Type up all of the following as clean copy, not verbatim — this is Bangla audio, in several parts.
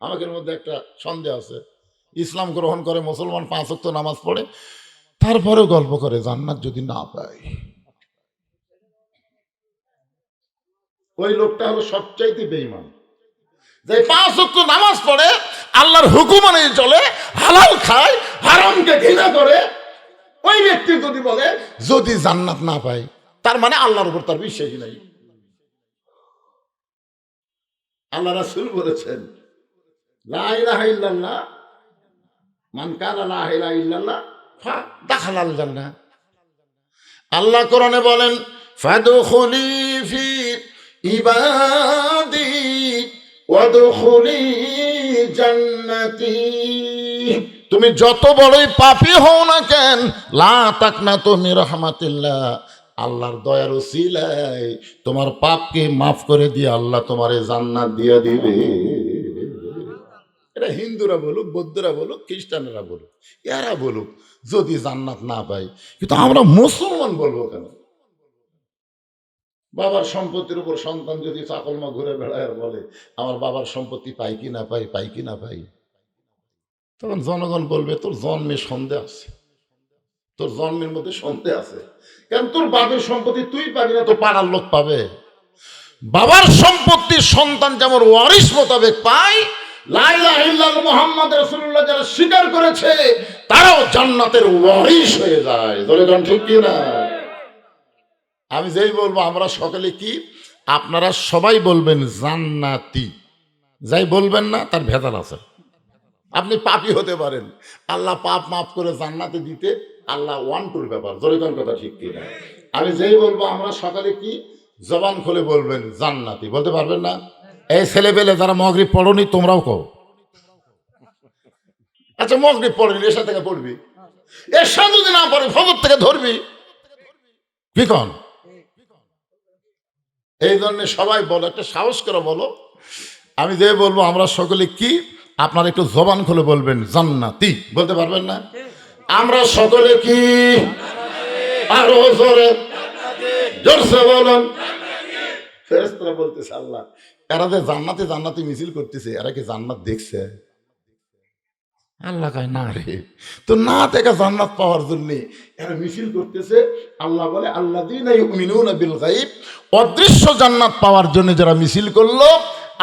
আমাদের মধ্যে একটা সন্দেহ আছে, ইসলাম গ্রহণ করে, মুসলমান 5 ওয়াক্ত নামাজ পড়ে, তারপরেও গল্প করে জান্নাত যদি না পায়। ওই লোকটা হলো সবচাইতে বেঈমান, যে 5 ওয়াক্ত নামাজ পড়ে, আল্লাহর হুকুম অনুযায়ী চলে, হালাল খায়, হারামকে ঘৃণা করে। ওই ব্যক্তি যদি বলে যদি জান্নাত না পায়, তার মানে আল্লাহর উপর তার বিশ্বাসই নাই। আল্লাহ রাসূল বলেছেন, লা ইলাহা ইল্লাল্লাহ মান কালা লা ইলাহা ইল্লাল্লাহ ফাদাখালাল জান্নাহ। আল্লাহ কোরআনে বলেন, ফাদখুলি ফি ইবাদি ওয়াদখুলি জান্নাতি। তুমি যত বড়ই পাপী হও না কেন, লা তাকনাতু মির রাহমাতিল্লাহ, আল্লাহর দয়ার উসিলায় তোমার পাপকে মাফ করে দিয়ে আল্লাহ তোমারে জান্নাত দিয়ে দিবে। এটা হিন্দুরা বলুক, বৌদ্ধরা বলুক, খ্রিস্টানেরা বলুক, এরা বলুক যদি জান্নাত না পাই, কিন্তু আমরা মুসলমান বলবো কেন? বাবার সম্পত্তির উপর সন্তান যদি চাকলমা ঘুরে বেড়ায় আর বলে আমার বাবার সম্পত্তি পাই কি না পাই, পাই কি না পাই, তখন জনগণ বলবে তোর জন্মে সন্দেহ আছে, তোর জন্মের মধ্যে সন্দেহ আছে। কেন তোর বাবার সম্পত্তি তুই পাবি না, তো পাড়ার লোক পাবে। বাবার সম্পত্তি সন্তান যেমন ওয়ারিশ মোতাবেক পায়, লা ইলাহা ইল্লাল্লাহ মুহাম্মদ রাসূলুল্লাহ যারা স্বীকার করেছে তারাও জান্নাতের ওয়ারিশ হয়ে যায়। ধরে গান ঠিক কি না? আমি যেই বলবো আমরা সকলে কি, আপনারা সবাই বলবেন জান্নাতি, যাই বলবেন না তার ভেজাল আছে। আপনি পাপী হতে পারেন, আল্লাহ পাপ মাফ করে জান্নাতে দিতে আল্লাহ ওয়ান টুর ব্যাপার। ধরে গান কথা ঠিক কি না? আমি যেই বলবো আমরা সকালে কি, জবান খুলে বলবেন জান্নাতি, বলতে পারবেন না? এই ছেলে পেলে যারা মাগরিব পড়নি তোমরাও কও। আচ্ছা মাগরিব পড়নি, এশা থেকে পড়বি, এশা যদি না পড়ে ফজর থেকে ধরবি, কি কন? এই জন্য সবাই বলো, একটা সাহস করে বলো। আমি যে বলবো আমরা সকলে কি, আপনারা একটু জবান খুলে বলবেন জান্নাতি, বলতে পারবেন না? আমরা সকলে কি, আরো জোরে জোরসে বলুন। ফেরেশতারা বলতেছে আল্লাহ এরা যে জান্নাতে জান্নাতি মিছিল করতেছে, এরা কি জান্নাত দেখছে? আল্লাহ কয় না রে, তো না দেখা জান্নাত পাওয়ার জন্য এরা মিছিল করতেছে। আল্লাহ বলে আল্লাযীনা ইউমিনুনা বিল গায়ব, অদৃশ্য জান্নাত পাওয়ার জন্য যারা মিছিল করলো,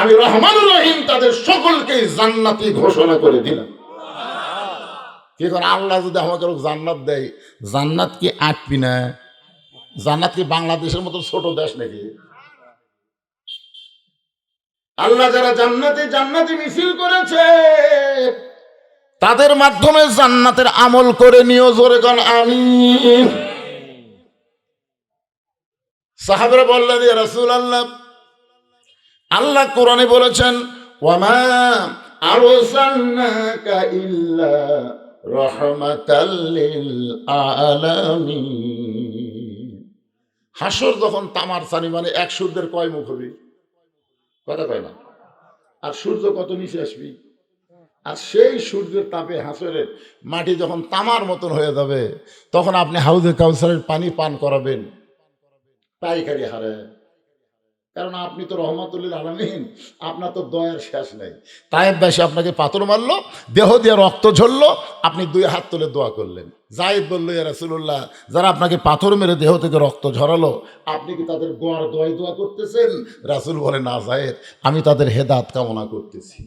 আমি রহমানুর রহিম তাদের সকলকে জান্নাতি ঘোষণা করে দিলাম। কি করে আল্লাহ যদি আমাকে জান্নাত দেয়, জান্নাত কি আটবি না? জান্নাত কি বাংলাদেশের মতো ছোট দেশ নাকি? আল্লাহ যারা জান্নাতে জান্নাতি মিছিল করেছে তাদের মাধ্যমে জান্নাতের আমল করে নিও। জোরে কোন আমিন। সাহাবারা বললেন ইয়া রাসূলুল্লাহ, আল্লাহ কোরআনে বলেছেন ওয়ামা আরসালনাকা ইল্লা রাহমাতাল লিল আলামিন। হাসর যখন তামার সানি মানে এক সূর্যের কয় মুখ হবে? কথা কয় না। আর সূর্য কত নিচে আসবি, আর সেই সূর্যের তাপে হাসরের মাটি যখন তামার মতন হয়ে যাবে, তখন আপনি হাউজে কাউসারের পানি পান করাবেন পাইকারি হারে। কারণ আপনি তো রহমাতুল লিল আলামিন, আপনার তো দয়ার শেষ নেই। তায়েব বেশি আপনাকে পাথর মারলো, দেহ দিয়ে রক্ত ঝরলো, আপনি 2 হাত তুলে দোয়া করলেন। জায়েদ বলল ইয়া রাসূলুল্লাহ, যারা আপনাকে পাথর মেরে দেহ থেকে রক্ত ঝরালো, আপনি কি তাদের গোয়ার দোয়া করতেছেন? রাসূল বলে না জায়েদ, আমি তাদের হেদায়েত কামনা করতেছি।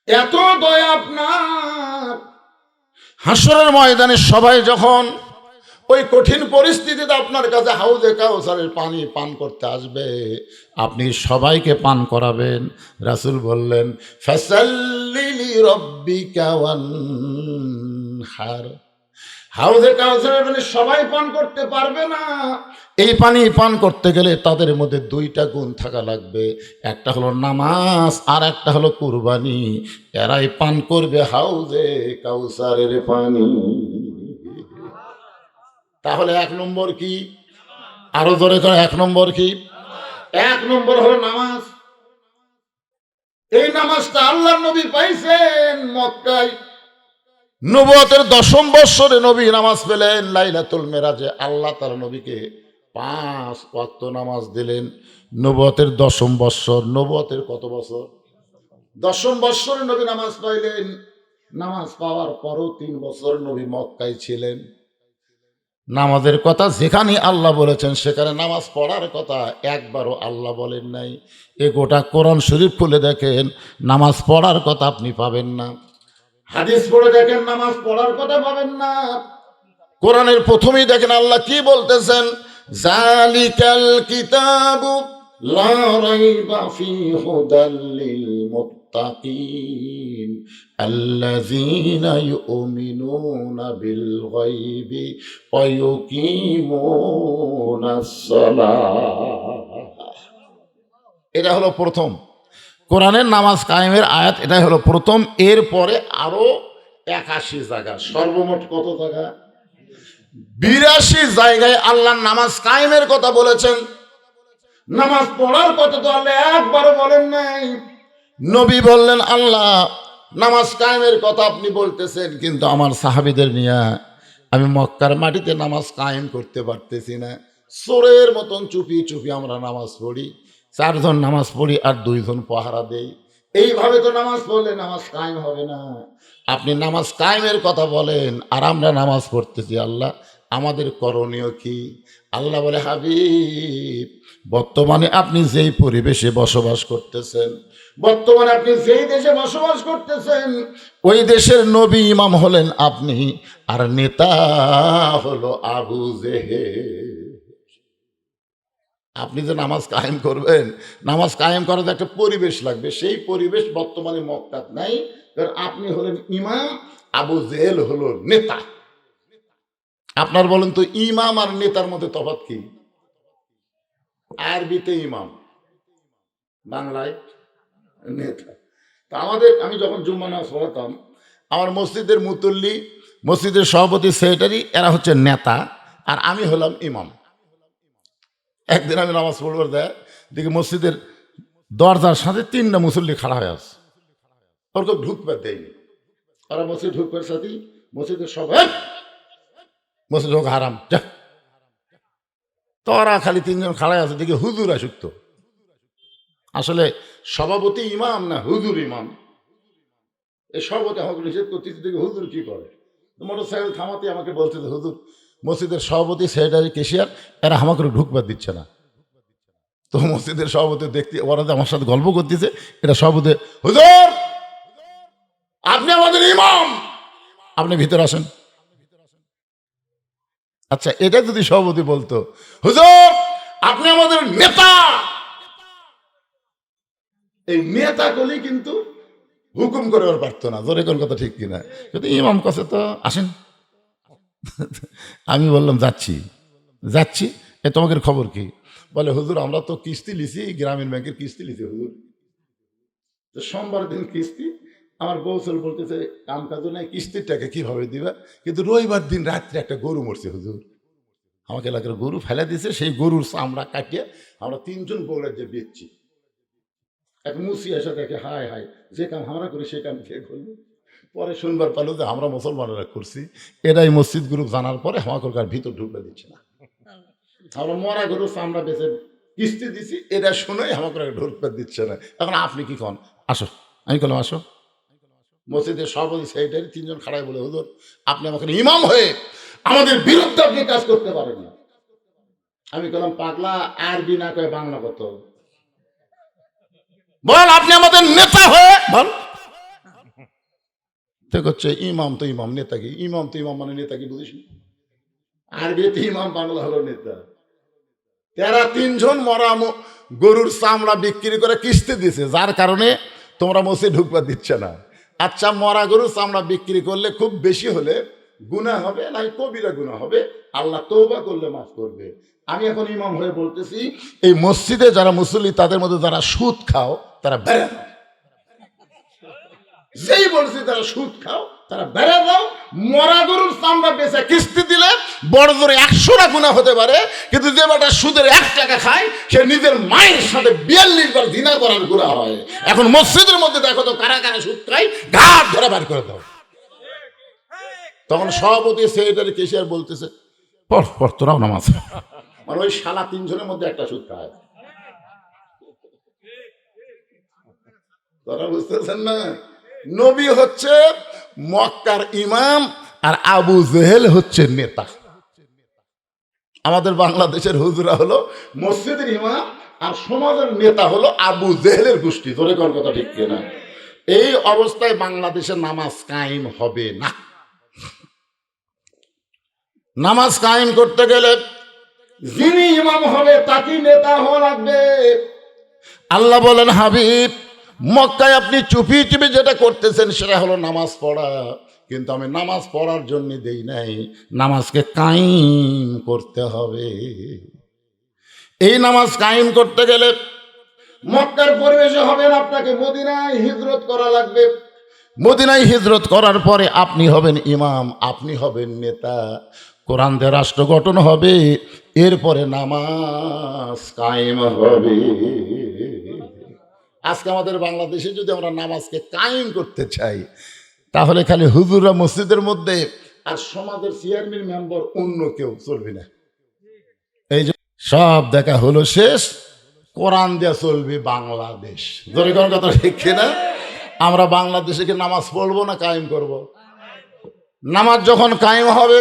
এত দয়া আপনার। হাসরের ময়দানে সবাই যখন ওই কঠিন পরিস্থিতিতে আপনার কাছে হাউজে কাউসারের পানি পান করতে আসবে, আপনি সবাইকে পান করাবেন। রাসূল বললেন ফাসাল্লি লিরাব্বিকা ওয়ানহার। হাউজে কাউসারের পানি সবাই পান করতে পারবে না। এই পানি পান করতে গেলে তাদের মধ্যে 2টা গুণ থাকা লাগবে, একটা হলো নামাজ আর একটা হলো কুরবানি। এরাই পান করবে হাউজে কাউসারের পানি। তাহলে 1 নম্বর কি? আরো জোরে করে 1 নম্বর কি? 1 নম্বর হলো নামাজ। এই নামাজটা আল্লাহর নবী পাইছেন মক্কায়। নবুয়তের 10ম বৎসরে নবী নামাজ পেলেন লাইলাতুল মেরাজে। আল্লাহ তার নবীকে 5 ওয়াক্ত নামাজ দিলেন। নবুয়তের 10ম বৎসর, নবুয়তের কত বছর? 10ম বৎসরে নবী নামাজ পাইলেন। নামাজ পাওয়ার পরও 3 বছর নবী মক্কায় ছিলেন। নামাজের কথা যেখানে আল্লাহ বলেছেন সেখানে নামাজ পড়ার কথা একবারও আল্লাহ বলেন নাই। এ গোটা কোরআন শরীফ খুলে দেখেন, নামাজ পড়ার কথা আপনি পাবেন না। হাদিস পড়ে দেখেন, নামাজ পড়ার কথা পাবেন না। কোরআনের প্রথমেই দেখেন আল্লাহ কি বলতেছেন, জালিকাল কিতাবু লা রাইবা ফীহি হুদাল লিল মুত্তাকিন আল্লাযীনা ইউমিনুনা বিল গায়বি ওয়া ইউকিমুনাস সালাহ। এটা হলো প্রথম কোরআনের নামাজ কায়েমের আয়াত, এটাই হলো প্রথম। এরপরে আরো 81 জায়গা, সর্বমোট কত জায়গা? 82 জায়গায় আল্লাহ নামাজ কায়েমের কথা বলেছেন। নামাজ পড়ার কথা তো আল্লাহ একবারও বলেন নাই। নবী বললেন, আল্লাহ নামাজ কায়েমের কথা আপনি বলতেছেন, কিন্তু আমার সাহাবীদের নিয়ে আমি মক্কার মাটিতে নামাজ কায়েম করতে পারতেছি না। চোরের মতন চুপি চুপি আমরা নামাজ পড়ি, 4 জন নামাজ পড়ি আর 2 জন পাহারা দেই। এইভাবে তো নামাজ পড়লে নামাজ কায়েম হবে না। আপনি নামাজ কায়েমের কথা বলেন আর আমরা নামাজ পড়তেছি। আল্লাহ আমাদের করণীয় কি? আল্লাহ বলে, হাবিব বর্তমানে আপনি যেই পরিবেশে বসবাস করতেছেন, বর্তমানে আপনি যেই দেশে বসবাস করতেছেন, ওই দেশের নবী ইমাম হলেন আপনি, আর নেতা হলো আবু জেহেল। আপনি যে নামাজ কায়েম করবেন, নামাজ কায়েম করার একটা পরিবেশ লাগবে, সেই পরিবেশ বর্তমানে মক্কাত নাই। কারণ আপনি হলেন ইমাম, আবু জেহেল হলো নেতা। আপনার বলেন তো, ইমাম আর নেতার মধ্যে তফাৎ কি? আরবিতে ইমাম, বাংলায় নেতা। তা আমি যখন জুম্মা নামাজ পড়াতাম, আমার মসজিদের মুতল্লি, মসজিদের সভাপতি, সেক্রেটারি, এরা হচ্ছে নেতা, আর আমি হলাম ইমাম। একদিন আমি নামাজ পড়বার দেখি মসজিদের দরজার সাথে 3টা মুসল্লি খাড়া হয়ে আছে, ওরকে ঢুকবার দেয়নি। ওরা মসজিদ ঢুকবার সাথে মসজিদের সবাই, মসজিদ হোক হারাম যা। তো ওরা খালি 3 জন খাড়াই আছে, দেখি হুজুর আসুক। তো আসলে সভাপতি ইমাম না হুজুর ইমাম। এই সভাপতি আমাকে নিষেধ করতেছে, দেখি হুজুর কি করে। মোটর সাইকেল থামাতে আমাকে বলছে, হুজুর মসজিদের সভাপতি, সেক্রেটারি, কেশিয়ার, এরা আমাকে ঢুকবার দিচ্ছে না। তো মসজিদের সভাপতি দেখতে, ওরা আমার সাথে গল্প করতেছে, এটা সভাপতি, হুজুর আপনি আমাদের ইমাম, আপনি ভিতরে আসেন। আচ্ছা, এটা যদি সভাপতি বলতো, হুজুর আপনি আমাদের নেতা, এই নেতা গুলি কিন্তু হুকুম করে পারতো না। জোরে কোন কথা ঠিক কিনা? কিন্তু ইমাম কাছে তো আসেন। আমি বললাম, যাচ্ছি। এ তোমাদের খবর কি? বলে, হুজুর আমরা তো কিস্তি লিছি, গ্রামীণ ব্যাংকের কিস্তি লিছি হুজুর। তো সোমবার দিন কিস্তি, আমার বৌসল বলতেছে কাম কাজও নাই, কিস্তির টাকা কিভাবে দিবা? কিন্তু রবিবার দিন রাত্রে একটা গরু মরছে হুজুর, আমাকে এলাকার গরু ফেলে দিয়েছে, সেই গরুর চামড়া কাটিয়ে আমরা 3 জন বউরা যে বেচছি। এক মুসি এসে দেখে, হায় হায়, যে কাম আমরা করি সে কাম কে করলো? পরে শুনবার পারলো যে আমরা মুসলমানেরা করছি। এরাই মসজিদ গ্রুপ জানার পরে আমাকে ভিতর ঢুকতে দিচ্ছে না। আমরা মরা গরু চামড়া বেচে কিস্তি দিছি, এটা শুনেই আমাকে ঢুকতে দিচ্ছে না। এখন আপনি কি কন? আসো। আমি বললাম, আসো। মসজিদের সভাপতি, সেক্রেটারি 3 জন খাড়াই বলে, হুজুর আপনি আমাকে ইমাম হয়ে আমাদের বিরুদ্ধে আপনি কাজ করতে পারেন না। আমি বললাম, পাগলা, আরবি না কয়ে বাংলা কত বল, আপনি আমাদের নেতা হয়ে বল। হচ্ছে ইমাম তো ইমাম, নেতা কি? ইমাম তো ইমাম মানে নেতা কি বুঝিস? আরবিতে ইমাম, বাংলা হলো নেতা। তারা 3 জন মরা গরুর চামড়া বিক্রি করে কিস্তি দিছে, যার কারণে তোমরা মসজিদ ঢুকবার দিচ্ছে না। আচ্ছা, মরা গরুর চামড়া বিক্রি করলে খুব বেশি হলে গুনাহ হবে, নাই কবিরা গুনাহ হবে, আল্লাহ তওবা করলে মাফ করবে। আমি এখন ইমাম হয়ে বলতেছি, এই মসজিদে যারা মুসল্লি, তাদের মধ্যে যারা সুদ খাও তারা বেড়ে দাও। যেই বলছি তারা সুদ খাও তারা বেড়ে দাও। মরা গরুর চামড়া বেচে কিস্তি দিলে বড় জোরে 100টা গুনাহ হতে পারে, কিন্তু যে বেটা সুদের 1 টাকা খায় সে নিজের মায়ের সাথে 42 বার জিনা করার গুনাহ হয়। এখন মসজিদের মধ্যে দেখো তো কারা কারা সুদ খায়, ঘাট ধরে বার করে দাও। তখন সভাপতি, সেক্রেটারি, কেশিয়ার বলতেছে, পড় তোরাও নামাজ। মানে ওই শালা তিনজনের মধ্যে একটা সুদ খায়। তারা বুঝতেছেন না? নবী হচ্ছে মক্কার ইমাম আর আবু জেহেল হচ্ছে নেতা। আমাদের বাংলাদেশের হুজুরা হলো মসজিদের ইমাম আর সমাজের নেতা হলো আবু জেহেলের গোষ্ঠী। ধরে কোন কথা ঠিক কিনা? এই অবস্থায় বাংলাদেশে নামাজ কায়েম হবে না। নামাজ কায়েম করতে গেলে যিনি ইমাম হবে তাকে নেতা হওয়া লাগবে। আল্লাহ বলেন, হাবিব মক্কায় আপনি চুপি চুপি যেটা করতেছেন সেটা হলো নামাজ পড়া, কিন্তু আমি নামাজ পড়ার জন্য দেই নাই, নামাজকে কায়েম করতে হবে। এই নামাজ কায়েম করতে গেলে মক্কার পরিবেশে হবে না, আপনাকে মদিনায় হিজরত করা লাগবে। মদিনায় হিজরত করার পরে আপনি হবেন ইমাম, আপনি হবেন নেতা, কোরআন দিয়ে রাষ্ট্র গঠন হবে, এরপরে নামাজ কায়েম হবে। আজকে আমাদের বাংলাদেশে যদি আমরা নামাজকে কায়েম করতে চাই তাহলে খালি হুজুররা মসজিদের মধ্যে আর সমাজের চেয়ারম্যান মেম্বার অন্য কেউ চলবে না। এই যে সব দেখা হলো শেষ, কোরআন দেয়া চলবে বাংলাদেশ। ধরে কোন কথা ঠিক না? আমরা বাংলাদেশে কি নামাজ পড়বো না কায়েম করব? নামাজ যখন কায়েম হবে,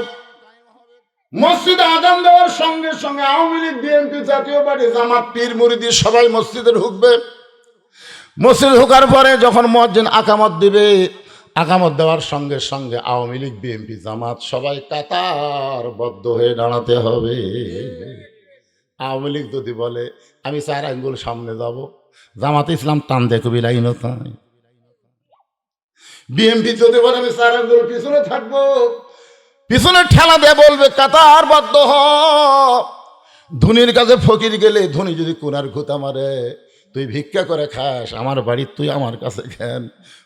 মসজিদে আযান দেওয়ার সঙ্গে সঙ্গে আওয়ামী লীগ, বিএনপি, জাতীয় পার্টি, জামাত, পীর মুরিদি সবাই মসজিদে ঢুকবে। মসজিদে ঢোকার পরে যখন মুয়াজ্জিন আকামত দিবে, আকামত দেওয়ার সঙ্গে সঙ্গে আওয়ামী লীগ, বিএনপি, জামাত সবাই কাতারবদ্ধ হয়ে দাঁড়াতে হবে। আওয়ামী লীগ যদি বলে আমি 4 আঙ্গুল সামনে যাব, জামাত ইসলাম টান দেখো বিলাইন, বিএনপি যদি বলে আমি 4 আঙ্গুল পিছনে থাকবো, পিছনে ঠেলা দিয়ে বলবে কাতারবদ্ধ হ। ধনীর কাছে ফকির গেলে ধনী যদি কোনার ঘুতা মারে, তুই ভিক্ষা করে খাস, আমার বাড়ি তুই আমার কাছে খান,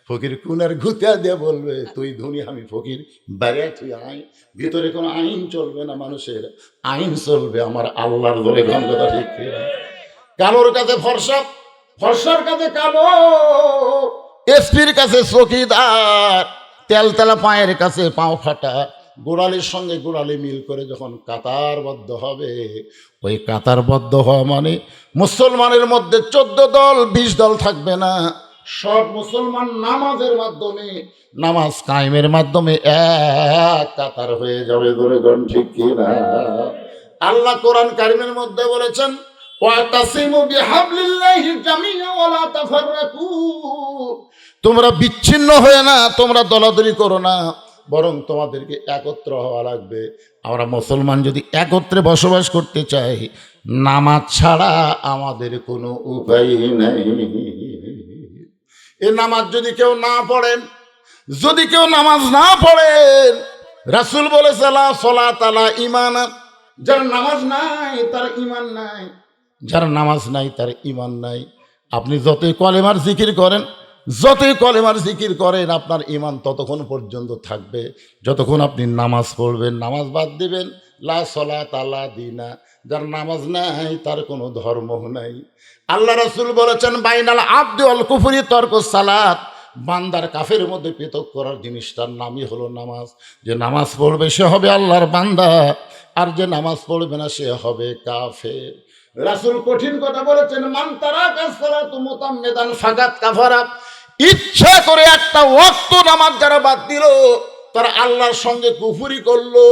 ফকির কোনার ঘুতা দিয়ে বলবে তুই ধনী আমি ফকির, বাইরে তুই আইন, ভিতরে কোনো আইন চলবে না, মানুষের আইন চলবে আমার আল্লাহর। ধরে কোন কথা ঠিক কিনা? কালোর কাছে ফর্সা, ফর্সার কাছে কালো, এসপির কাছে চকিদার, তেলতেলা পায়ের কাছে পাও ফাটা, গোড়ালির সঙ্গে গোড়ালি মিল করে যখন কাতারবদ্ধ হবে, ওই কাতারবদ্ধ হওয়া মানে মুসলমানের মধ্যে 14 দল 20 দল থাকবে না, সব মুসলমান নামাজের মাধ্যমে, নামাজ কায়েমের মাধ্যমে এক কাতার হয়ে যাবে। ধরে কোন ঠিক কিনা? আল্লাহ কোরআন কারিমের মধ্যে বলেছেন, ওয়াতাসিমু বিহাবলিল্লাহি জামিআ ওয়া লা তাফাররাকু, তোমরা বিচ্ছিন্ন হয়ে না, তোমরা দলাদলি করো না, বরং তোমাদেরকে একত্র হওয়া লাগবে। আমরা মুসলমান যদি একত্রে বসবাস করতে চাই, নামাজ ছাড়া আমাদের কোনো উপায় নেই। এই নামাজ যদি কেউ না পড়েন, যদি কেউ নামাজ না পড়েন, রাসূল বলেছে লা সালাত আলা ঈমান, যার নামাজ নাই তার ঈমান নাই, যার নামাজ নাই তার ঈমান নাই। আপনি যতই কলেমার জিকির করেন, যতই কলেমার জিকির করেন, আপনার ঈমান ততক্ষণ পর্যন্ত থাকবে যতক্ষণ আপনি নামাজ পড়বেন। নামাজ বাদ দিবেন, লা সালাত আলা দিনা, যার নামাজ নাই তার কোনো ধর্ম নাই। আল্লাহ রাসূল বলেছেন, বাইনাল আবদি ওয়াল কুফরি তরকুস সালাত, বান্দার কাফের মধ্যে পৃথক করার জিনিসটার নামই হলো নামাজ। যে নামাজ পড়বে সে হবে আল্লাহর বান্দা, আর যে নামাজ পড়বে না সে হবে কাফের। রাসূল কঠিন কথা বলেছেন, মান তারাকা সালাতু মুতাম্মিদান ফাকাত কাফারা, ইচ্ছা করে একটা ওয়াক্ত নামাজ যারা বাদ দিল তারা আল্লাহর সঙ্গে কুফরি করলো।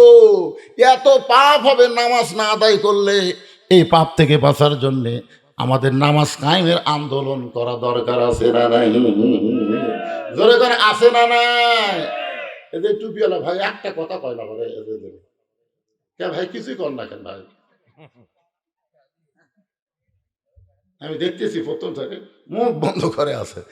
এত পাপ হবে নামাজ না আদায় করলে। এই পাপ থেকে বাঁচার জন্যে আমাদের নামাজ কায়েমের আন্দোলন করা দরকার আছে না নাই? জোরে করে আছে না নাই? এদের টুপিওয়ালা ভাই একটা কথা কয় না ভাই, কে ভাই কিছুই কর না কেন ভাই? আমি দেখতেছি প্রথম থেকে মুখ বন্ধ করে আছে।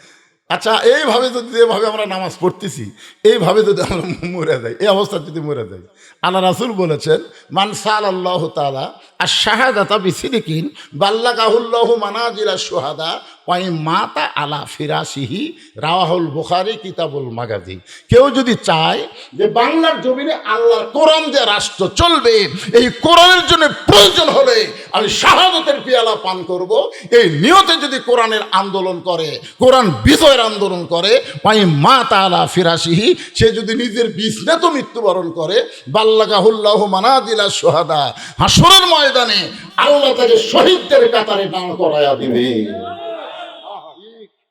আচ্ছা, এইভাবে যদি, যেভাবে আমরা নামাজ পড়তেছি, এইভাবে যদি আমরা মরে যাই, এই অবস্থা যদি মরে যাই, আল্লাহ রাসূল বলেছেন, মান সাআলাল্লাহু তাআলা আশ-শাহাদাতা বিসিদকিন বাল্লাগাহুল্লাহু মানাজিলা শুহাদা ওয়া মাতা আলা ফিরাশিহি, রাওয়াহুল বুখারী কিতাবুল মাগাজি। কেউ যদি চায় যে বাংলার জমিনে আল্লাহর কোরআন যে রাষ্ট্র চলবে, এই কোরআনের জন্য প্রয়োজন হলে আমি শাহাদাতের পেয়ালা পান করব, এই নিয়তে যদি কোরআনের আন্দোলন করে, কোরআন বিজয়ের আন্দোলন করে, ওয়াই মা তাআলা ফিরাশিহি, সে যদি নিজের বিছনাতে মৃত্যুবরণ করে, বাল্লাগাহুল্লাহু মানাজিলা শুহাদা, হাসরের ময়দানে ময়দানে আল্লাহ তাকে শহীদদের কাতারে দাঁড় করায়া দিবে।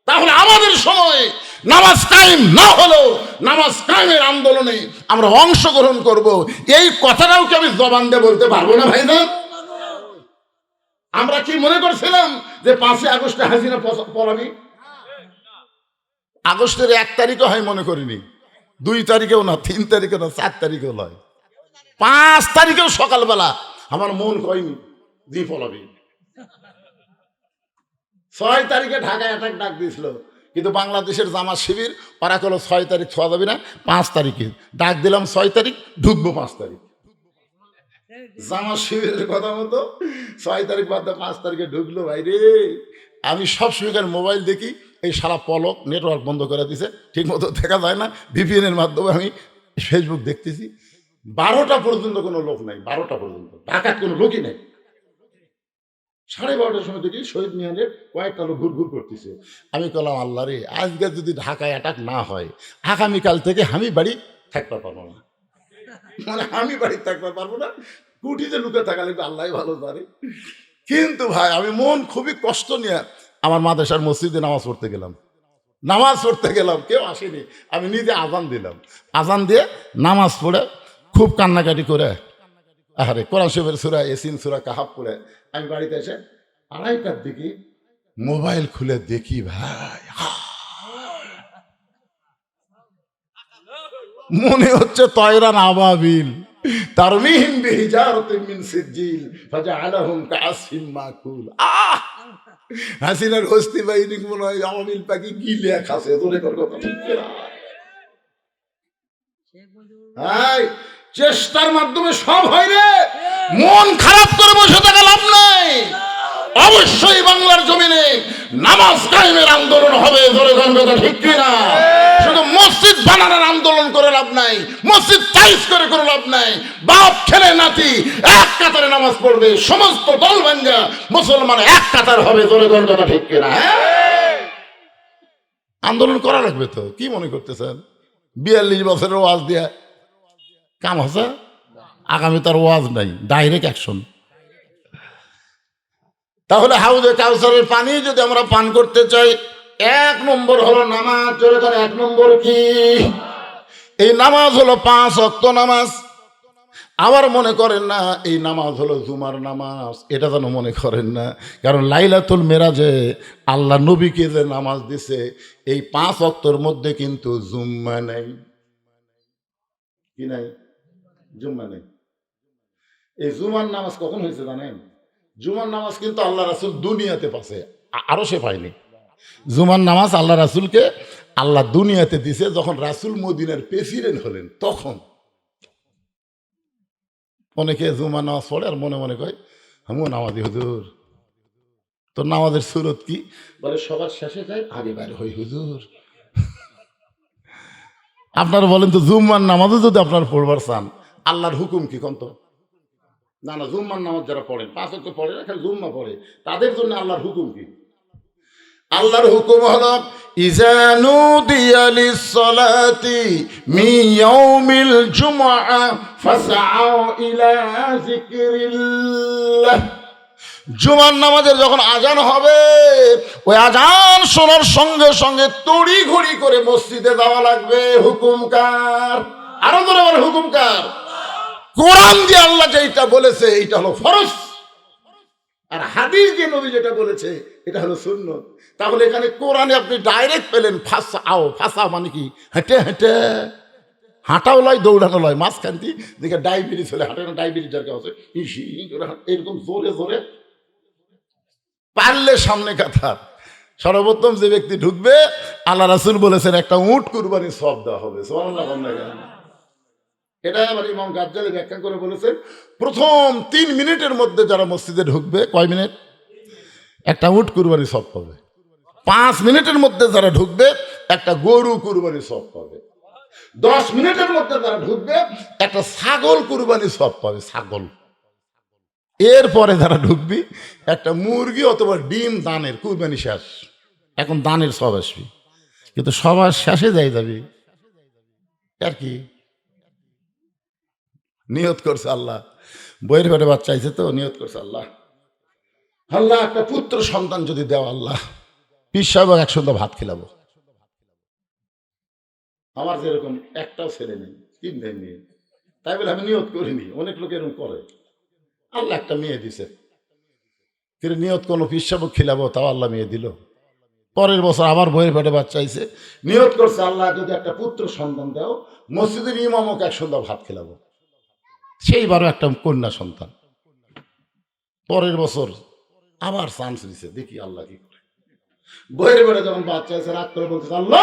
তাহলে আমাদের সময় নামাজ কায়েম না হলেও নামাজ কায়েমের আন্দোলনে আমরা অংশগ্রহণ করব, এই কথাটাও কি আমি জবান দিয়ে বলতে পারবো না ভাইজান? আমরা কি মনে করছিলাম যে 5ই আগস্টে হাসিনা পলাবি? আগস্টের 1 তারিখও হয় মনে করিনি, 2 তারিখেও না, 3 তারিখেও না, 4 তারিখেও নয়, 5 তারিখেও সকালবেলা আমার মন কয়নি দি পলাবি। 6 তারিখে ঢাকায় অ্যাটাক ডাক দিয়েছিল, কিন্তু বাংলাদেশের জামাত শিবির ওরা কল 6 তারিখ ছোঁয়া যাবে না, 5 তারিখে ডাক দিলাম, 6 তারিখ ঢুকবো 5 তারিখ। জামাত শিবিরের কথা মতো 6 তারিখ বাদ 5 তারিখে ঢুকলো। ভাইরে আমি সবসময় মোবাইল দেখি, এই সারা পলক নেটওয়ার্ক বন্ধ করে দিছে, ঠিক মতো দেখা যায় না, ভিপিএন এর মাধ্যমে আমি ফেসবুক দেখতেছি। 12টা পর্যন্ত কোনো লোক নাই, 12টা পর্যন্ত ঢাকার কোনো লোকই নেই। 12:30টার সময় দেখি শহীদ মিনারের কয়েকটা লোক ঘুরঘুর করতেছে। আমি বললাম, আল্লাহ রে, আজকে যদি ঢাকায় অ্যাটাক না হয়, আগামীকাল থেকে আমি বাড়ি থাকতে পারবো না, মানে আমি বাড়ি থাকতে পারবো না, কুটিতে লুকে থাকা লাগবে, আল্লাহ ভালো জানে। কিন্তু ভাই আমি মন খুবই কষ্ট নিয়ে আমার মাদ্রাসার মসজিদে নামাজ পড়তে গেলাম, কেউ আসেনি, আমি নিজে আজান দিলাম, আজান দিয়ে নামাজ পড়ে খুব কান্নাকাটি করে, আরে কোরআন শরীফের সূরা ইয়াসিন, সূরা কাহাফ পড়ে আমি বাড়িতে এসে 2:30টার দিকে মোবাইল খুলে দেখি, ভাই মনে হচ্ছে তয়রান আবাবিল তারমিহিম বিহিজারাতিন মিন সিজ্জিল ফাজআলাহুম কাআসফিন মাকুল। হাসিনার হস্তি বাহিনী মনে হয় আবাবিল পাখি গিলে খাসে, তোরে কর কথা ঠিক না। চেষ্টার মাধ্যমে সব হয় রে, মন খারাপ করে বসে থাকা লাভ নাই। অবশ্যই বাংলার জমিনে নামাজ কায়েমের আন্দোলন হবে, জোরে গান কথা ঠিক কিনা? শুধু মসজিদ বানানোর আন্দোলন করে লাভ নাই, মসজিদ টাইস করে লাভ নাই। বাপ ছেলে নাতি এক কাতারে নামাজ পড়বে, সমস্ত দল ভাঙ্গা মুসলমান এক কাতার হবে, জোরে গান কথা ঠিক কিনা? আন্দোলন করা লাগবে তো, কি মনে করতেছেন? 42 বছরের ওয়াজ দিয়া কাম হচ্ছে? আগামী তার ওয়াজ নাই, ডাইরেক্ট অ্যাকশন। তাহলে হাউজে কাউসারের পানি যদি আমরা পান করতে চাই, 1 নম্বর হলো নামাজ। জোরে করে 1 নম্বর কি? এই নামাজ হলো 5 ওয়াক্ত নামাজ। আবার মনে করেন না এই নামাজ হলো জুমার নামাজ, এটা যেন মনে করেন না, কারণ লাইলাতুল মেরাজে আল্লাহ নবীকে যে নামাজ দিছে, এই 5 ওয়াক্তর মধ্যে কিন্তু জুম্মা নাই। কি নাই? জুম্মা নেই। এই জুমার নামাজ কখন হয়েছে জানেন? জুমার নামাজ কিন্তু আল্লাহ রাসূল দুনিয়াতে পাচ্ছে, আরো সে পায়নি। জুমার নামাজ আল্লাহ রাসূলকে আল্লাহ দুনিয়াতে দিছে যখন রাসূল মদিনার প্রেসিডেন্ট হলেন, তখন। অনেকে জুমার নামাজ পড়ে আর মনে মনে কয় আমিও নামাজি হুজুর। তো নামাজের সুরত কি? বলে সবার শেষে যায়, আগে বাইরে হই হুজুর। আপনারা বলেন তো, জুম্মার নামাজও যদি আপনার পড়বার চান, আল্লাহর হুকুম কি কন্ত? না না, জুম্মার নামাজ যারা পড়েন, 5 ওয়াক্ত পড়ে না, খালি জুম্মা পড়ে, তাদের জন্য আল্লাহর হুকুম কি? আল্লাহর হুকুম হলো ইযা নুদিয়া লিস-সালাতি মিন ইয়াউমিল জুমআ ফাসআউ ইলা যিকরিল্লাহ। জুমার নামাজের যখন আজান হবে, ওই আজান শোনার সঙ্গে সঙ্গে তড়ি ঘড়ি করে মসজিদে যাওয়া লাগবে। হুকুম কার? আরো ধরে বলে হুকুম কার? কোরআন যে আল্লাহ যেটা বলেছে এইটা হলো ফরজ, আর হাদিস যে নবী যেটা বলেছে এটা হলো সুন্নত। তাহলে এখানে কোরআনে আপনি ডাইরেক্ট পেলেন ফাসাও। ফাসা মানে কি? হেঁটে হেঁটে, হাঁটাও লয় দৌড়ানো লয়, মাঝখানটি দেখে ডায়াবেটিস হলে হাঁটে না, ডায়াবেটিস যার কাছে এরকম জোরে জোরে পারলে সামনে কাতার। সর্বপ্রথম যে ব্যক্তি ঢুকবে, আল্লাহ রাসূল বলেছেন একটা উট কুরবানির সওয়াব দেওয়া হবে। সুবহানাল্লাহ। এটা আবার ইমাম গাজ্জালি ব্যাখ্যা করে বলেছেন, প্রথম 3 মিনিটের মধ্যে যারা মসজিদে ঢুকবে, কয় মিনিট? একটা উট কুরবানির সওয়াব পাবে। 5 মিনিটের মধ্যে যারা ঢুকবে, একটা গরু কুরবানির সওয়াব পাবে। 10 মিনিটের মধ্যে যারা ঢুকবে, একটা ছাগল কুরবানির সওয়াব পাবে, ছাগল। এরপরে যারা ঢুকবি, একটা মুরগি অথবা ডিম দানের কুরবানি শেষ, এখন দানের সওয়াব আসবি। কিন্তু সবার শেষে যাবি আর কি? নিয়ত করছে আল্লাহ, বইয়ের পেটে বাচ্চা আইছে তো নিয়ত করছে, আল্লাহ আল্লাহ একটা পুত্র সন্তান যদি দেও আল্লাহ, পীর সাহেব এক সন্ধ্যা ভাত খিলাবো। আমার যেরকম একটাও ছেলে নেই, তিনটাই মেয়ে, তাই বলে আমি নিয়ত করিনি। অনেক লোক এরকম করে। আল্লাহ একটা মেয়ে দিছে, কিন্তু নিয়ত কোনো পীর সাহেব খিলাবো, তাও আল্লাহ মেয়ে দিল। পরের বছর আবার বইয়ের পেটে বাচ্চা আইছে, নিয়ত করছে আল্লাহ যদি একটা পুত্র সন্তান দাও, মসজিদের ইমামকে এক সন্ধ্যা ভাত খিলাবো। সেইবারও একটা কন্যা সন্তান। পরের বছর আবার চান্স দিছে, দেখি আল্লাহ কি করে। বইয়ের পেটে যখন বাচ্চা আছে রাগ করে বলতেছে, আল্লাহ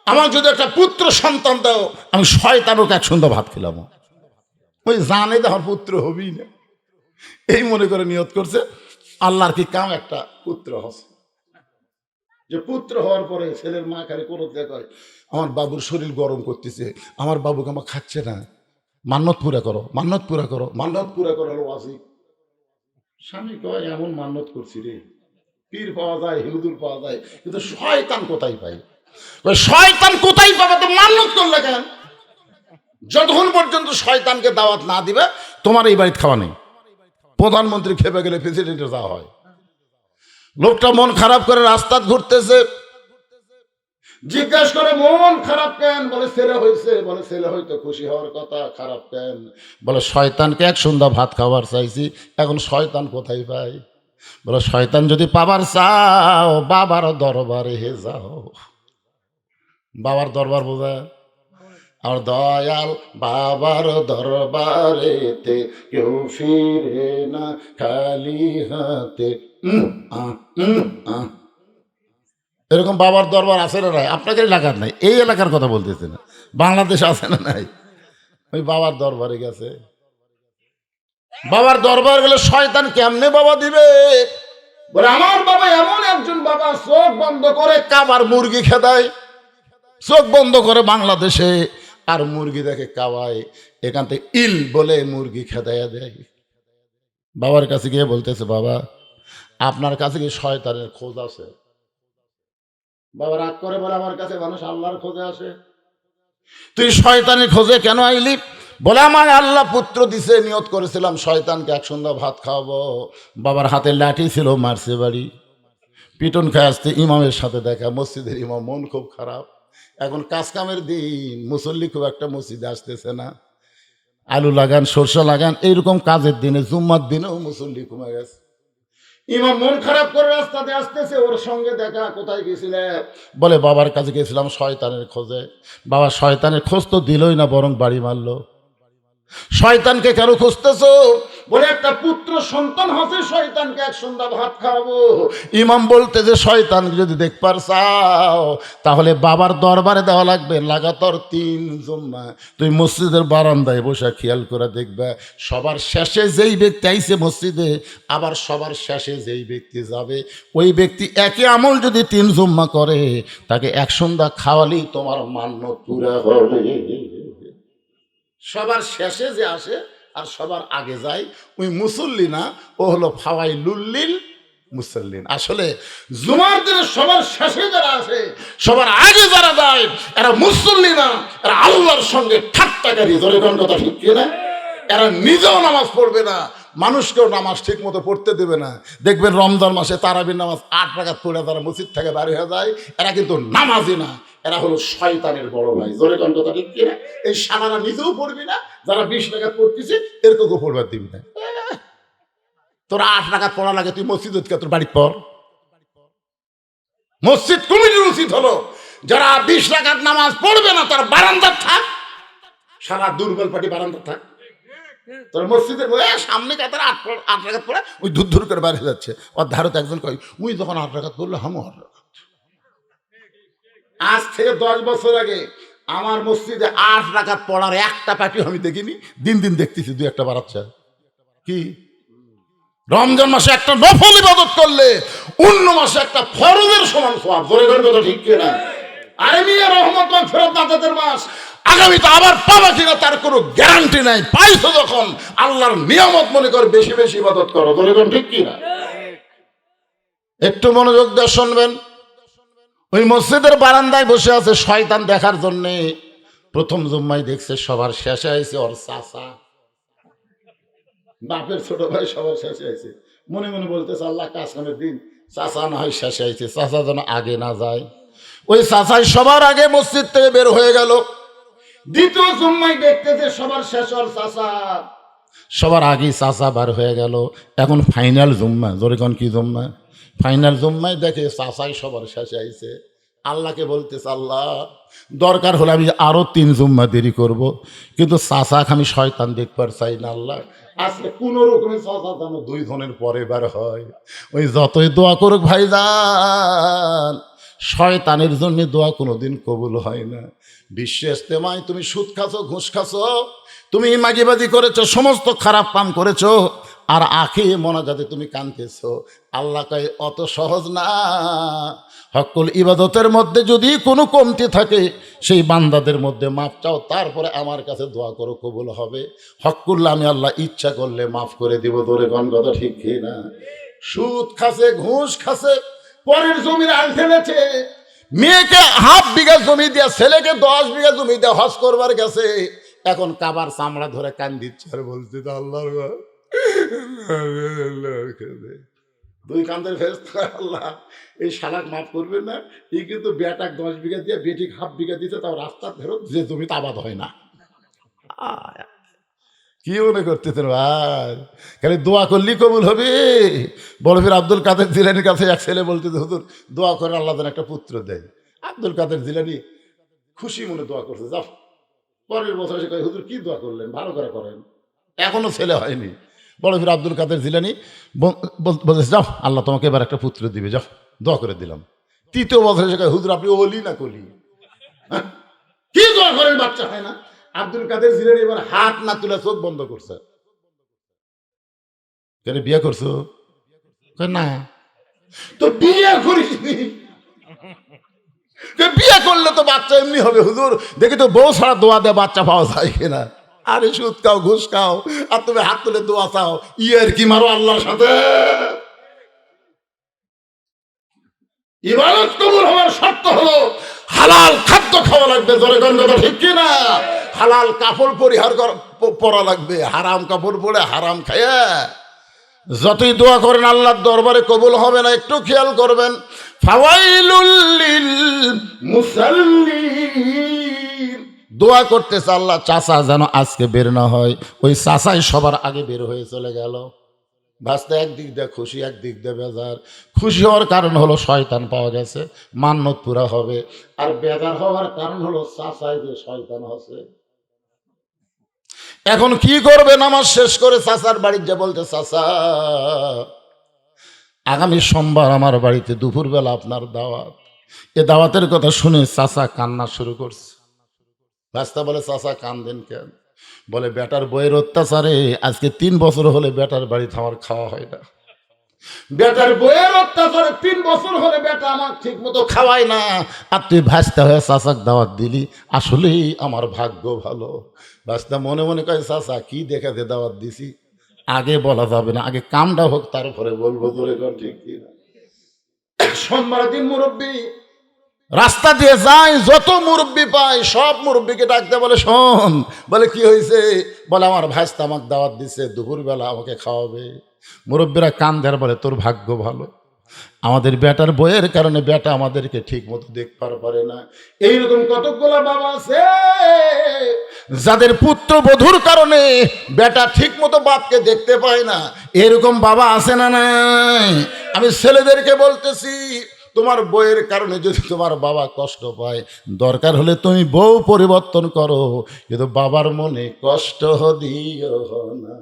আমার যদি একটা পুত্র সন্তান দাও, আমি শয়তানকে এক সন্ধ্যা ভাত খিলাবো। ওই জানে যে আমার পুত্র হবেই না, এই মনে করে নিয়ত করছে। আল্লাহর কি কাম, একটা পুত্র হচ্ছে। যে পুত্র হওয়ার পরে ছেলের মা খালি কোনো দেখায়, আমার বাবুর শরীর গরম করতেছে, আমার বাবুকে আমার খাচ্ছে না, মান্নত পুরা করো, মান্নত পুরা করো, মান্নত পুরা করো। হলো আসি স্বামী কয় এমন মান্নত করছি রে, পীর পাওয়া যায়, হিন্দুর পাওয়া যায়, কিন্তু শয়তান কোথায় পাই? শয়তান কোথায় পাবে? তো মান্নত করলে কেন? যতক্ষণ পর্যন্ত শয়তানকে দাওয়াত না দিবে তোমার এই বাড়িতে খাওয়া নেই। প্রধানমন্ত্রী খেপে গেলে প্রেসিডেন্টের যাওয়া হয়। লোকটা মন খারাপ করে রাস্তা ঘুরতেছে, জিজ্ঞাসা করে মন খারাপ কেন? বলে ছেলে হয়েছে। বলে ছেলে হয়তো খুশি হওয়ার কথা, খারাপ কেন? বলে শয়তানকে এক সন্ধ্যা ভাত খাওয়ার চাইছি, এখন শয়তান কোথায় পাই? বলে শয়তান যদি পাবার চাও বাবার দরবারে হে যাও। বাবার দরবার বোঝা? আর দয়াল বাবার দরবারেতে কেউ ফিরে না খালি হাতে। এরকম বাবার দরবার আছে না নাই? আপনাদের এলাকার নাই, এই এলাকার কথা বলতেছে না, বাংলাদেশ আছে না নাই? ওই বাবার দরবারে গেছে। বাবার দরবার গেলে শয়তান কেমনে বাবা দিবে? বলে আমার বাবা এমন একজন বাবা, চোখ বন্ধ করে কাবার মুরগি খেদায়, চোখ বন্ধ করে বাংলাদেশে আর মুরগি দেখে কাওয়ায়, এখান থেকে ইল বলে মুরগি খেদাইয়া দেয়। বাবার কাছে গিয়ে বলতেছে, বাবা আপনার কাছে কি শয়তানের খোঁজ আছে? বাবা রাগ করে বলে, আমার কাছে মানুষ আল্লাহর খোঁজে আসে, তুই শয়তানের খোঁজে কেন আইলি? বলে আমার আল্লাহ পুত্র দিছে, নিয়ত করেছিলাম শয়তানকে এক সন্ধ্যা ভাত খাওয়াবো। বাবার হাতে লাঠি ছিল, মারছে বাড়ি, পিটন খায় আসতে ইমামের সাথে দেখা, মসজিদের ইমাম মন খুব খারাপ। এখন কাজ কামের দিন, মুসল্লি খুব একটা মসজিদে আসতেছে না, আলু লাগান সরষা লাগান এইরকম কাজের দিনে, জুম্মার দিনেও মুসল্লি কমে গেছে। ইমাম মন খারাপ করে রাস্তাতে আসতেছে, ওর সঙ্গে দেখা। কোথায় গেছিলে? বলে বাবার কাছে গেছিলাম শয়তানের খোঁজে। বাবা শয়তানের খোঁজ তো দিলই না, বরং বাড়ি মারলো। শয়তানকে কেন খুঁজতেছো? বলে একটা পুত্র সন্তান হচ্ছে, শয়তানকে এক সন্ধ্যা ভাত খাওয়াবো। ইমাম বলতে যে শয়তান যদি দেখবার চাও তাহলে বাবার দরবারে দেওয়া লাগবে লাগাতার 3 জুম্মা। তুই মসজিদের বারান্দায় বসে খেয়াল করে দেখবে, সবার শেষে যেই ব্যক্তি আইছে মসজিদে, আবার সবার শেষে যেই ব্যক্তি যাবে, ওই ব্যক্তি একই আমল যদি 3 জুম্মা করে, তাকে এক সন্ধ্যা খাওয়ালেই তোমার মান্যত পুরা হবে। সবার শেষে যে আসে আর সবার আগে যায় ওই মুসল্লি না, ও হলো ফাওয়াই লুল্লিল মুসল্লিন। আসলে জুমার দিনে সবার শেষে যারা আসে, সবার আগে যারা যায়, এরা মুসল্লি না, এরা আল্লাহর সঙ্গে ঠাট্টাকারী। ধরে কোন কথা ঠিক কিনা? এরা নিজেও নামাজ পড়বে না, মানুষকেও নামাজ ঠিক মতো পড়তে দেবে না। দেখবেন রমজান মাসে তারাবির নামাজ 8 রাকাত পড়ে তারা মসজিদ থেকে বের হয়ে যায়, এরা কিন্তু নামাজি না, এরা হলো শয়তানের বড় ভাই। জোরে কোন কথা ঠিক কিনা? এই সালারা নিজেও পড়বি না, যারা 20 রাকাত পড়তেছে এরকমও পড়বার দিবি না। তোরা 8 রাকাত পড়া লাগে, তুই মসজিদ তোর বাড়ি পড়। মসজিদ কমিটির উচিত হলো যারা 20 রাকাত নামাজ পড়বে না তারা বারান্দার থাক, সারা দুর্বল পাটি বারান্দার থাক। তোর মসজিদের সামনে কাতার 8 রাকাত পড়ে ওই ধুর ধুর করে বাইরে যাচ্ছে। ওর ধারত একজন কয়, ওই যখন 8 রাকাত পড়লো হামও 8 রাকাত। আজ থেকে 10 বছর আগে আমার মসজিদে 8 রাকাত পড়ার একটা পার্টি আমি দেখিনি, দিন দিন দেখতেছি 2-1 বাড়াচ্ছে। কি রমজান মাসে একটা নফল ইবাদত করলে অন্য মাসে একটা ফরজের সমান সওয়াব। জোরে জোরে কথা ঠিক কিনা? আরে মিয়া রহমত মাগফিরাত নাজাতের মাস, আগামীতে আবার পাবা কিনা তার কোনো গ্যারান্টি নাই। পাইছো যখন আল্লাহর নিয়ামত মনে করে বেশি বেশি ইবাদত করো। জোরে জোরে ঠিক কিনা? একটু মনোযোগ দিয়ে শুনবেন। ওই মসজিদের বারান্দায় বসে আছে শয়তান দেখার জন্যে। প্রথম জুম্মায় দেখছে সবার শেষে আইছে ওর চাচা। বাপের ছোট ভাই সবার শেষে আইছে, মনে মনে বলতেছে আল্লাহ কাজ কামের দিন চাচা না হয় শেষে আইছে, চাচা যেন আগে না যায়। ওই চাচাই সবার আগে মসজিদ থেকে বের হয়ে গেল। দ্বিতীয় জুম্মায় দেখতেছে সবার শেষ ওর চাচা, সবার আগে চাচা বার হয়ে গেল। এখন ফাইনাল জুম্মা, জোরে কোন কি জুম্মা? ফাইনাল জুম্মায় দেখে চাচাই সবার শেষে আইছে। আল্লাহকে বলতেছে আল্লাহ দরকার হলে আমি আরো 3 জুম্মা দেরি করব, কিন্তু চাচাকে আমি শয়তান দেখবার চাই না আল্লাহ। আজকে কোন রকমের চাচা যেন 2 জনের পরে বার হয়। ওই যতই দোয়া করুক ভাইজান, শয়তানের জন্য দোয়া কোনোদিন কবুল হয় না। বিশ্ব ইস্তেমায় তুমি সুদ খাছো, ঘুষ খাছো, তুমি মাগিবাজি করেছো, সমস্ত খারাপ কাম করেছো, আর আখি মোনাজাতে তুমি কাঁদতেছো। আল্লাহ কয় অত সহজ না। হকুল ইবাদতের মধ্যে যদি কোনো কমতি থাকে সেই বান্দাদের মধ্যে মাফ চাও, তারপরে আমার কাছে দোয়া করো, কবুল হবে। হকুল্লা আমি আল্লাহ ইচ্ছা করলে মাফ করে দিব। তোরে কোন কথা ঠিক কি না? সুদ খাসে, ঘুষ খাসে, পরের জমির আল ফেলেছে, মেয়েকে হাফ বিঘা জমি দিয়া ছেলেকে 10 বিঘা জমি দিয়া হজ করবার গেছে। এখন কাবার চামড়া ধরে কান দিচ্ছে আর বলছে আল্লাহর ঘর। 2 কান্দের ফেরেশতা আল্লাহ এই শালাক মাফ করবে না, এই কিন্তু বেটাক 10 বিঘা দিয়ে বেটিক হাফ বিঘা দিতে, তাও রাস্তার ফেরত যে জমিতে আবাদ হয় না। কি মনে করতেছেন ভাই? খালি দোয়া করলেই কবুল হবে? বড় পীর আব্দুল কাদের জিলানির কাছে এক ছেলে বলতেছে হুজুর দোয়া করে আল্লাহ যেন একটা পুত্র দেয়। আব্দুল কাদের জিলানি খুশি মনে দোয়া করছে, যাও। পরের বছর এসে কয় হুজুর কি দোয়া করলেন, ভালো করে করেন, এখনো ছেলে হয়নি। বড় পীর আব্দুল কাদের জিলানি বলতেছে যাও আল্লাহ তোমাকে এবার একটা পুত্র দিবে, যাও দোয়া করে দিলাম। 3য় বছর এসে কয় হুজুর আপনি ওলি না কলি, হ্যাঁ? কি দোয়া করেন বাচ্চা হয় না? আব্দুল কাদের জিলানি এবার হাত না তুলে চোখ বন্ধ করছে। কেন বিয়ে করছো? না। তো বিয়ে করিসনি? বিয়ে করলে তো বাচ্চা এমনি হবে হুজুর, দেখি তো বউ ছাড়া দোয়া দেয় বাচ্চা পাওয়া যায় কিনা। আরে সুদ খাও, ঘুষ খাও, আর তুমি হাত তুলে দোয়া চাও, ইয়ের কি মারো আল্লাহর সাথে। ইবাদত কবুল হওয়ার শর্ত হলো হালাল খাদ্য খাওয়া লাগবে। জোরে গন্ধটা ঠিক কিনা? হালাল কাপড় পরিহার পরা লাগবে। হারাম কাপড় পরে হারাম খাইয়া যতই দোয়া করেন আল্লাহর দরবারে কবুল হবে না। একটু খেয়াল করবেন। ফাওয়াইলুল লিল মুসাল্লিন, দোয়া করতেছে আল্লাহ চাচা যেন আজকে বের না হয়। ওই চাচাই সবার আগে বের হয়ে চলে গেল। ভাস্তা একদিক দিয়ে খুশি, একদিক দিয়ে বেজার। খুশি হওয়ার কারণ হলো শয়তান পাওয়া গেছে, মান্নত পুরা হবে। আর বেজার হওয়ার কারণ হলো চাচাই যে শয়তান আছে। এখন কি করবে? নামাজ শেষ করে চাচার বাড়িতে যে বলতে চাচা আগামী সোমবার আমার বাড়িতে দুপুরবেলা আপনার দাওয়াত। এ দাওয়াতের কথা শুনে চাচা কান্না শুরু করছে। ভাস্তা বলে চাচা কান্দেন কেন? বলে বেটার বইয়ের অত্যাচারে আজকে 3 বছর হলে বেটার বাড়িতে আমার খাওয়া হয় না। বেটার বইয়ের অত্যাচারে 3 বছর হলে বেটা আমার ঠিক মতো খাওয়ায় না, আর তুই ভাস্তা হয়ে চাচাক দাওয়াত দিলি, আসলেই আমার ভাগ্য ভালো। ভাস্তা মনে মনে কয় চাচা কি দেখাতে দাওয়াত দিছি, আগে বলা যাবে না, আগে কামটা হোক তারপরে বলবো। তোরে কোন ঠিক কিনা? সোমবার দিন মুরব্বী রাস্তা দিয়ে যায়, যত মুরব্বী পায় সব মুরব্বীকে ডাকতে বলে শোন। বলে কি হয়েছে? বলে আমার ভাইস্তা আমাকে দাওয়াত দিচ্ছে, দুপুরবেলা আমাকে খাওয়াবে। মুরব্বীরা কান ধরে বলে তোর ভাগ্য ভালো, আমাদের বেটার বইয়ের কারণে বেটা আমাদেরকে ঠিক মতো দেখতে পারে না। এইরকম কতগুলো বাবা আছে যাদের পুত্র বধূর কারণে বেটা ঠিক মতো বাপকে দেখতে পায় না। এরকম বাবা আছে না নাই? আমি ছেলেদেরকে বলতেছি তোমার বইয়ের কারণে যদি তোমার বাবা কষ্ট পায়, দরকার হলে তুমি বউ পরিবর্তন করো, কিন্তু বাবার মনে কষ্ট দিও না।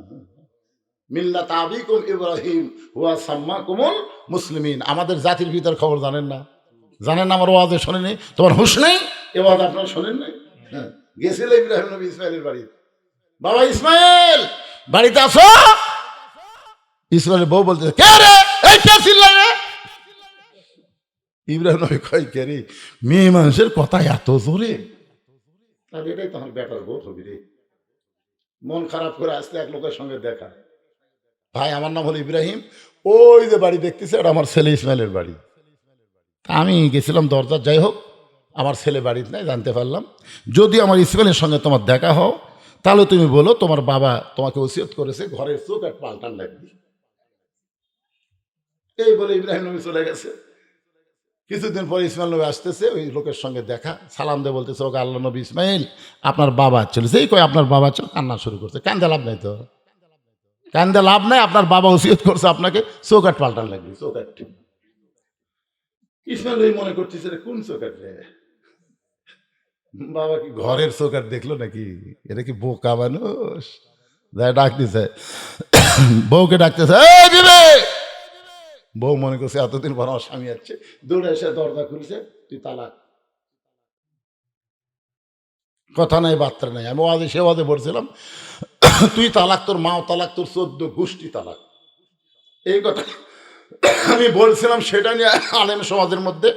মিল্লাত আবিকুম ইব্রাহিম ওয়া সাম্মাকুমুল মুসলিমিন। আমাদের জাতির ভিতর খবর জানেন না? জানেন না? আমার ওয়াজে শোনেনি? তোমার হুঁশ নেই? এ ওয়াজ আপনারা শোনেন নাই? হ্যাঁ, গেছিল ইব্রাহিম নবী ইসমাইলের বাড়ি। বাবা ইসমাইল বাড়িতে আসো। ইসমাইলের বউ বলতেছে কে রে, এই কে চিল্লাই রে? ইব্রাহিম নবী কয় কে রে? মেয়ে মানুষের কথা এত জোরে। তাহলে এটাই তো আমার বেটার বউ হবি রে। মন খারাপ করে আসলে এক লোকের সঙ্গে দেখা, ভাই আমার নাম হলো ইব্রাহিম, ওই যে বাড়ি দেখতেছে ওটা আমার ছেলে ইসমাইলের বাড়ি। আমি গেছিলাম দরজা, যাই হোক আমার ছেলে বাড়িতে নাই, জানতে পারলাম যদি আমার ইসমাইলের সঙ্গে তোমার দেখা হও তাহলে তুমি বলো তোমার বাবা তোমাকে ওসিয়ত করেছে ঘরের চৌকাঠ পাল্টান লাগবে। এই বলে ইব্রাহিম নবী চলে গেছে। কিছুদিন পরে ইসমাইল নবী আসতেছে, ওই লোকের সঙ্গে দেখা, সালাম দিয়ে বলতেছে, ওকে আল্লাহ নবী ইসমাইল আপনার বাবা চলে। সেই কয় আপনার বাবা চল, কান্না শুরু করছে। কান্দে লাভ নাই তো, কান্দে লাভ নাই, আপনার বাবা ওসিয়ত করছে আপনাকে চৌকাঠ পাল্টান লাগবে, চৌকাঠ। ইসমাইল নবী মনে করতেছে কোন চৌকাঠ রে, বাবা কি ঘরের চৌকাঠ দেখলো নাকি, এটা কি বোকা মানুষ। ডাক দিছে, বউকে ডাকতেছে, এই বিবেক। বউ মনে করছে এতদিন পর আমার স্বামী আসছে, দৌড়ে এসে দরজা খুলছে, তুই তালাক। কথা নাই বার্তা নাই, আমি ওয়াজে সে ওয়াজে পড়ছিলাম, তুই তালাক, তোর মাও তালাক, তোর 14 গোষ্ঠী তালাক। এই কথা আমি বলছিলাম, সেটা নিয়ে আলেম সমাজের মধ্যে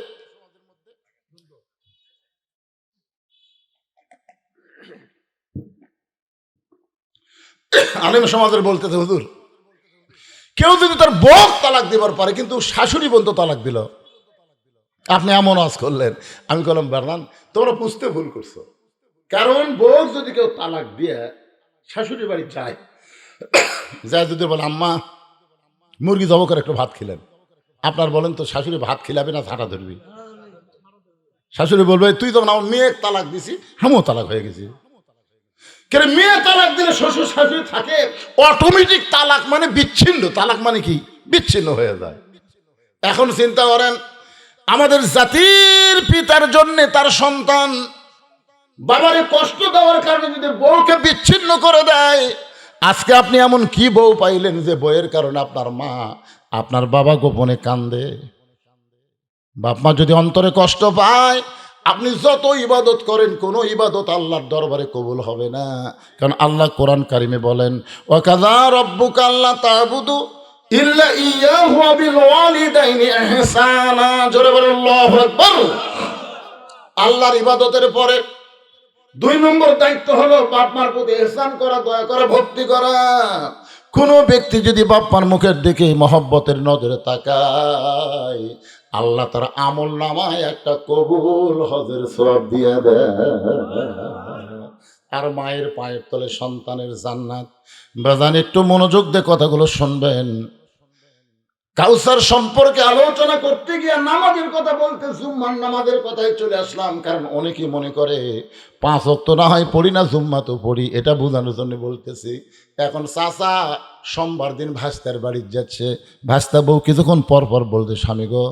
আলেম সমাজের বলতেছে, হুজুর কেউ যদি তার বউ তালাক দিবার পারে, কিন্তু শাশুড়ি বন্ধু তালাক দিল, আপনি এমন আজ করলেন। আমি বললাম, বারনান তোমরা বুঝতে ভুল করছো। কারণ বউ যদি কেউ তালাক দিয়ে শাশুড়ি বাড়ি যায়, যায় যদি বলে আম্মা মুরগি জব করে একটু ভাত খেলেন, আপনার বলেন তো শাশুড়ি ভাত খিলাবে না ঝাঁটা ধরবি? শাশুড়ি বলবে তুই তখন আমার মেয়ে তালাক দিছি, আমিও তালাক হয়ে গেছি। কেন মেয়ে তালাক দিলে শ্বশুর শাশুড়ি থাকে, অটোমেটিক তালাক মানে বিচ্ছিন্ন, তালাক মানে কি বিচ্ছিন্ন হয়ে যায়। এখন চিন্তা করেন, আমাদের জাতির পিতার জন্য তার সন্তান বাবারে কষ্ট দেওয়ার কারণে যদি বউকে বিচ্ছিন্ন করে দেয়, আজকে আপনি এমন কি বউ পাইলেন যে বউয়ের কারণে আপনার মা আপনার বাবা গোপনে কান্দে? বাপ মা যদি অন্তরে কষ্ট পায়, আপনি যত ইবাদত করেন কোনো ইবাদত আল্লাহর দরবারে কবুল হবে না। কারণ আল্লাহ কোরআন কারিমে বলেন, ওয়াকাযা রাব্বুকা আল্লা তা'বুদু ইল্লা ইয়্যাহু ওয়া বিল ওয়ালিদাইনি ইহসানা। জোরে বলেন আল্লাহু আকবার। আল্লাহর ইবাদতের পরে 2 নম্বর দায়িত্ব হলো বাপ মার প্রতি ইহসান করা, দয়া করা, ভক্তি করা। কোনো ব্যক্তি যদি বাপ মার মুখের দিকে মহব্বতের নজরে তাকায়, আল্লাহ তার আমল নামায় একটা কবুল হজের সওয়াব দিয়ে দেয়। আর মায়ের পায়ের তলে সন্তানের জান্নাত। বাজান একটু মনোযোগ দিয়ে কথাগুলো শুনবেন। কাউসার সম্পর্কে আলোচনা করতে গিয়ে নামাজের কথা বলতে জুম্মার নামাজের কথাই চলে আসলাম। কারণ অনেকেই মনে করে 5 ওয়াক্ত না হয় পড়ি না, জুম্মা তো পড়ি, এটা বোঝানোর জন্য বলতেছি। এখন চাচা সোমবার দিন ভাস্তার বাড়ি যাচ্ছে, ভাস্তা বউ কিছুক্ষণ পর পর বলতে, স্বামী গো